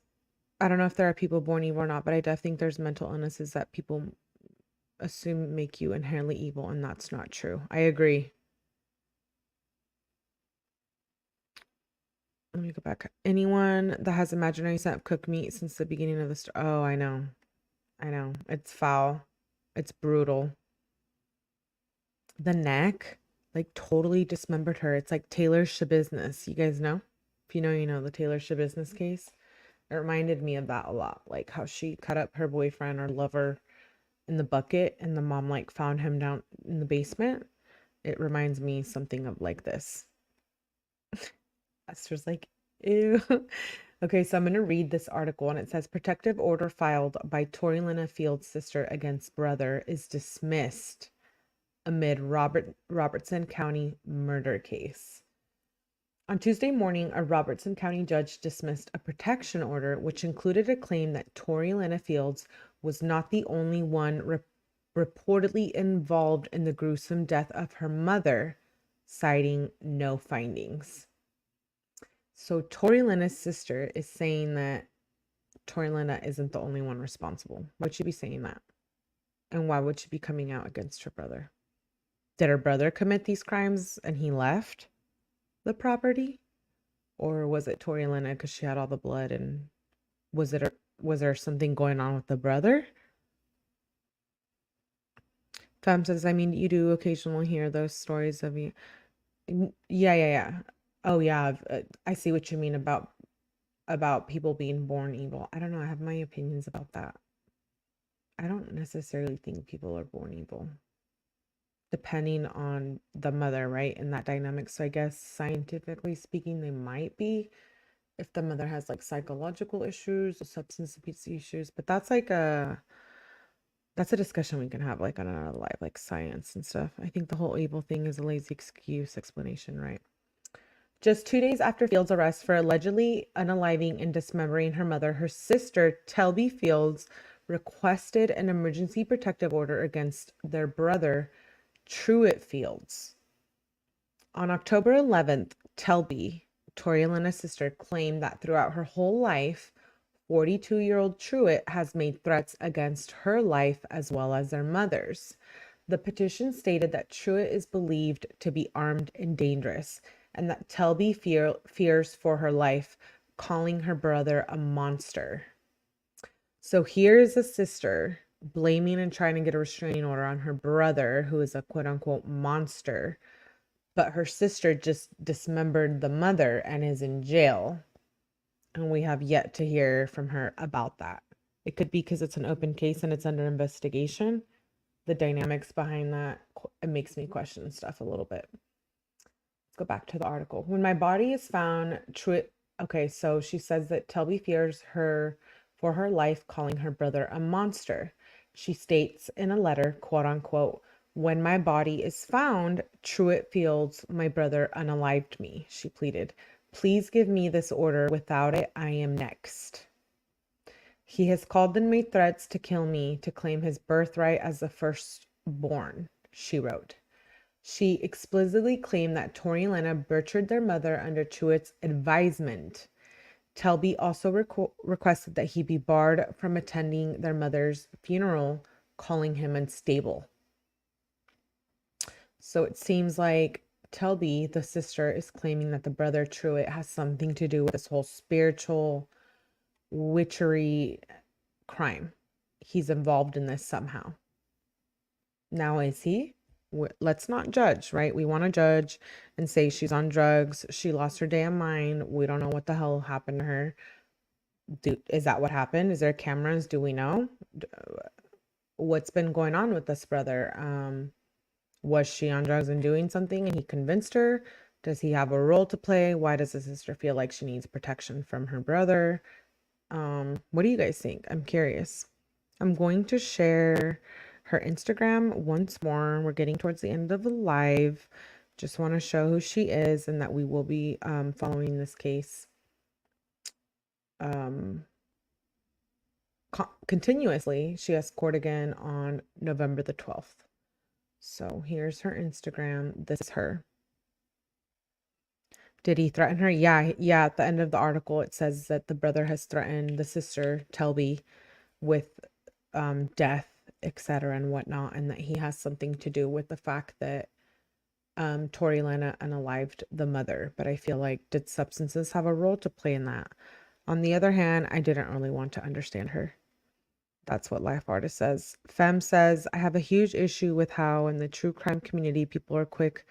I don't know if there are people born evil or not, but I definitely think there's mental illnesses that people assume make you inherently evil, and that's not true. I agree. Let me go back. Anyone that has imaginary scent of cooked meat since the beginning of the story. Oh, I know. I know. It's foul. It's brutal. The neck, like, totally dismembered her. It's like 𝗟𝗏𝗃𝗍. You guys know? If you know, you know the 𝗟𝗏𝗃𝗍 case. It reminded me of that a lot. Like how she cut up her boyfriend or lover in the bucket and the mom like found him down in the basement. It reminds me something of like this. Esther's like, ew. Okay, so I'm going to read this article, and it says protective order filed by Torilena Fields' sister against brother is dismissed amid Robertson County murder case. On Tuesday morning, a Robertson County judge dismissed a protection order, which included a claim that Torilena Fields was not the only one reportedly involved in the gruesome death of her mother, citing no findings. So Torilena's sister is saying that Torilena isn't the only one responsible. Why'd she be saying that? And why would she be coming out against her brother? Did her brother commit these crimes and he left the property? Or was it Torilena because she had all the blood, and was there something going on with the brother? Fem says, I mean, you do occasionally hear those stories of you. Yeah. Oh yeah, I see what you mean about people being born evil. I don't know. I have my opinions about that. I don't necessarily think people are born evil, depending on the mother, right? And that dynamic. So I guess scientifically speaking, they might be if the mother has like psychological issues or substance abuse issues. But that's like that's a discussion we can have like on another live, like science and stuff. I think the whole evil thing is a lazy excuse explanation, right? Just 2 days after Fields' arrest for allegedly unaliving and dismembering her mother, her sister, Torilena Fields, requested an emergency protective order against their brother, 𝗟𝗏 Fields. On October 11th, Torilena's sister, claimed that throughout her whole life, 42-year-old 𝗟𝗏 has made threats against her life as well as their mother's. The petition stated that 𝗟𝗏 is believed to be armed and dangerous, and that Tórilena fears for her life, calling her brother a monster. So here's a sister blaming and trying to get a restraining order on her brother, who is a quote-unquote monster, but her sister just dismembered the mother and is in jail. And we have yet to hear from her about that. It could be because it's an open case and it's under investigation. The dynamics behind that, it makes me question stuff a little bit. Let's go back to the article. When my body is found, okay, so she says that Tórilena fears her for her life, calling her brother a monster. She states in a letter, quote unquote, when my body is found, 𝗟𝗏 Fields, my brother, unalived me, she pleaded. Please give me this order. Without it, I am next. He has called and made threats to kill me, to claim his birthright as the firstborn, she wrote. She explicitly claimed that Torilena butchered their mother under 𝗟𝗏's advisement. Tórilena also requested that he be barred from attending their mother's funeral, calling him unstable. So it seems like Tórilena, the sister, is claiming that the brother 𝗟𝗏 has something to do with this whole spiritual witchery crime. He's involved in this somehow. Now, is he? Let's not judge, right? We want to judge and say she's on drugs. She lost her damn mind. We don't know what the hell happened to her. Is that what happened? Is there cameras? Do we know? What's been going on with this brother? Was she on drugs and doing something and he convinced her? Does he have a role to play? Why does the sister feel like she needs protection from her brother? What do you guys think? I'm curious. I'm going to share her Instagram once more. We're getting towards the end of the live. Just want to show who she is and that we will be following this case continuously. She has court again on November the 12th. So here's her Instagram. This is her. Did he threaten her? Yeah. At the end of the article, it says that the brother has threatened the sister, 𝗟𝗏, with death, etc. and whatnot, and that he has something to do with the fact that Torilena unalived the mother. But I feel like, did substances have a role to play in that? On the other hand, I didn't really want to understand her. That's what Life Artist says. Fem says, I have a huge issue with how in the true crime community, people are quick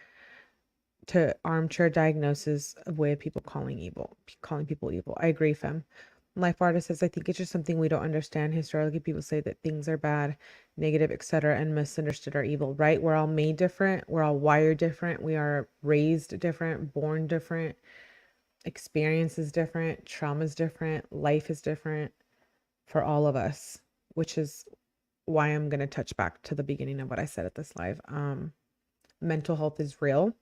to armchair diagnosis of way of people calling people evil. I agree, Fem. Life Artist says, I think it's just something we don't understand. Historically, people say that things are bad, negative, etc., and misunderstood are evil, right? We're all made different. We're all wired different. We are raised different, born different. Experience is different. Trauma is different. Life is different for all of us, which is why I'm going to touch back to the beginning of what I said at this live. Mental health is real.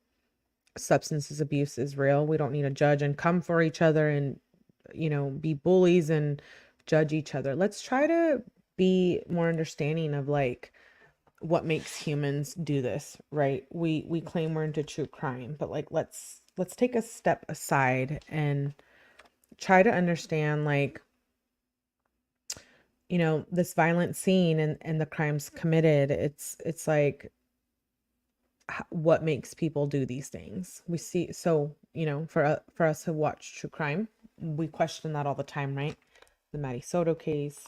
Substance abuse is real. We don't need to judge and come for each other and, you know, be bullies and judge each other. Let's try to be more understanding of like what makes humans do this, right? We claim we're into true crime, but like let's take a step aside and try to understand, like, you know, this violent scene and the crimes committed. It's like, what makes people do these things? We see, so, you know, for us who watch true crime, we question that all the time, right? The Maddie Soto case,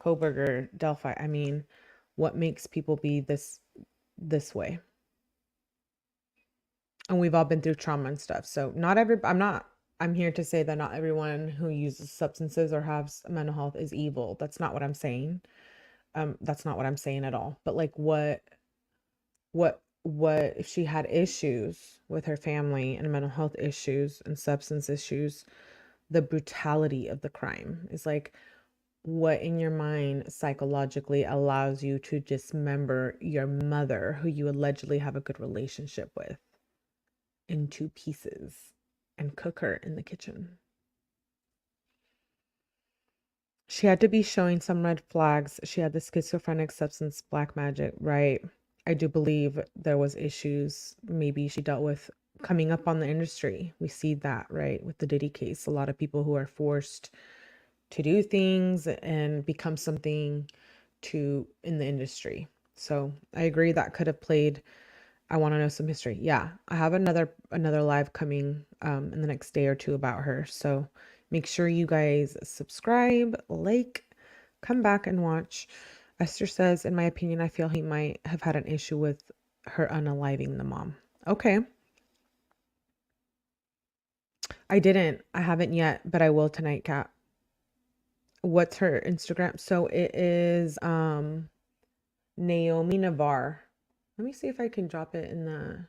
Kohberger, Delphi. I mean, what makes people be this way? And we've all been through trauma and stuff. So I'm here to say that not everyone who uses substances or has mental health is evil. That's not what I'm saying. That's not what I'm saying at all. But like, what if she had issues with her family and mental health issues and substance issues? The brutality of the crime is like, what in your mind psychologically allows you to dismember your mother, who you allegedly have a good relationship with, in 2 pieces and cook her in the kitchen? She had to be showing some red flags. She had the schizophrenic substance black magic, right? I do believe there was issues maybe she dealt with coming up on the industry. We see that, right, with the 𝗏𝗏 case. A lot of people who are forced to do things and become something in the industry. So I agree that could have played. I want to know some history. Yeah, I have another live coming in the next day or 2 about her. So make sure you guys subscribe, like, come back and watch. Esther says, in my opinion, I feel he might have had an issue with her unaliving the mom. Okay. I haven't yet, but I will tonight, Kat. What's her Instagram? So it is 𝗟𝗏 Navar. Let me see if I can drop it I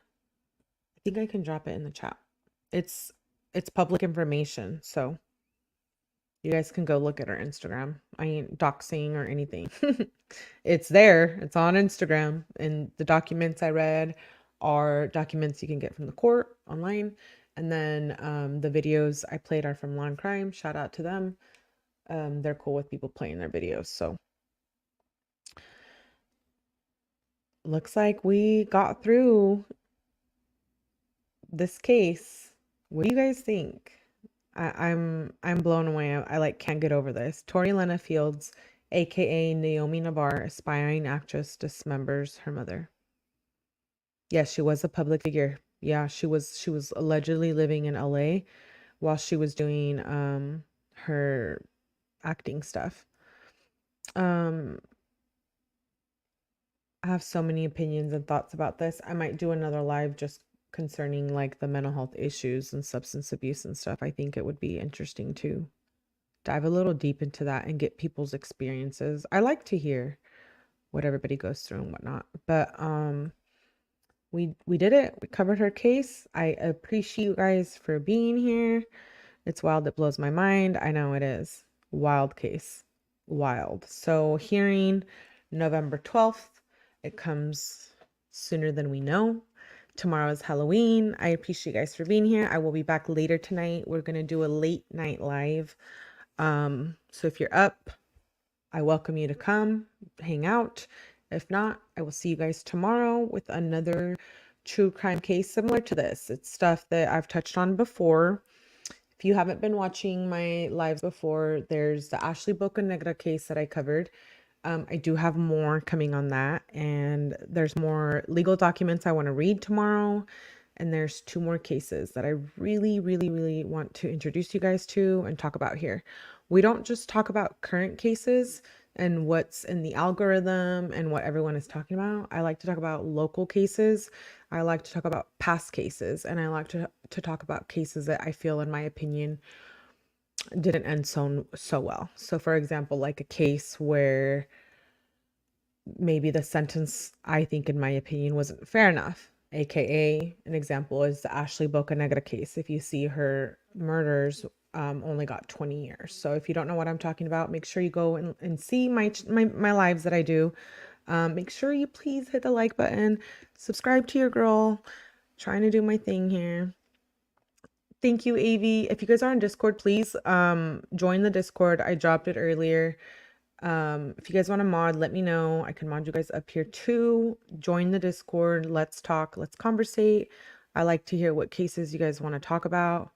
think I can drop it in the chat. It's public information, so you guys can go look at her Instagram. I ain't doxing or anything. It's there. It's on Instagram. And the documents I read are documents you can get from the court online. And then the videos I played are from Law and Crime. Shout out to them. They're cool with people playing their videos. So looks like we got through this case. What do you guys think? I'm blown away. I like can't get over this. Torilena Fields, aka 𝗟𝗏, aspiring actress, dismembers her mother. Yes, she was a public figure. Yeah, she was allegedly living in LA while she was doing her acting stuff. I have so many opinions and thoughts about this. I might do another live just concerning like the mental health issues and substance abuse and stuff. I think it would be interesting to dive a little deep into that and get people's experiences. I like to hear what everybody goes through and whatnot. But we did it. We covered her case. I appreciate you guys for being here. It's wild. It blows my mind. I know it is. Wild case. Wild. So hearing November 12th, it comes sooner than we know. Tomorrow is Halloween. I appreciate you guys for being here. I will be back later tonight. We're going to do a late night live. So if you're up, I welcome you to come hang out. If not, I will see you guys tomorrow with another true crime case similar to this. It's stuff that I've touched on before. If you haven't been watching my lives before, there's the 𝗟𝗶𝗸𝗲 case that I covered. I do have more coming on that, and there's more legal documents I want to read tomorrow, and there's 2 more cases that I really, really, really want to introduce you guys to and talk about here. We don't just talk about current cases and what's in the algorithm and what everyone is talking about. I like to talk about local cases. I like to talk about past cases, and I like to talk about cases that I feel, in my opinion, didn't end so well. So for example, like a case where maybe the sentence, I think, in my opinion, wasn't fair enough. AKA an example is the 𝗟𝗶𝗸𝗲 case. If you see her murders only got 20 years. So if you don't know what I'm talking about, make sure you go and see my lives that I do. Make sure you please hit the like button, subscribe to your girl, trying to do my thing here. Thank you, 𝗟𝗲. If you guys are on Discord, please join the Discord. I dropped it earlier. If you guys want to mod, let me know. I can mod you guys up here too. Join the Discord. Let's talk. Let's conversate. I like to hear what cases you guys want to talk about.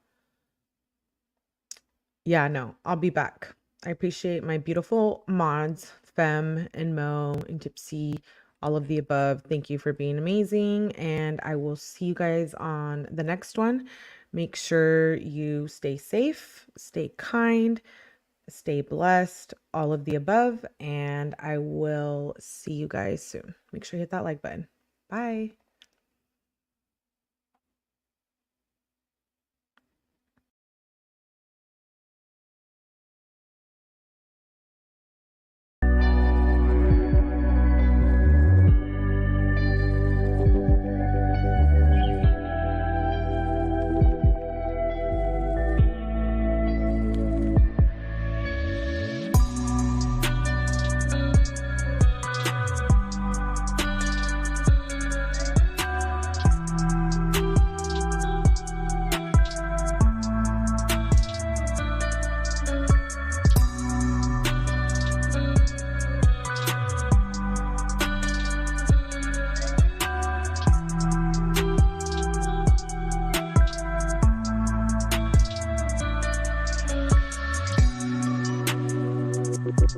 Yeah, no, I'll be back. I appreciate my beautiful mods, Fem and Mo and 𝗍𝗶𝗸, all of the above. Thank you for being amazing, and I will see you guys on the next one. Make sure you stay safe, stay kind, stay blessed, all of the above, and I will see you guys soon. Make sure you hit that like button. Bye.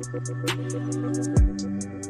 ♪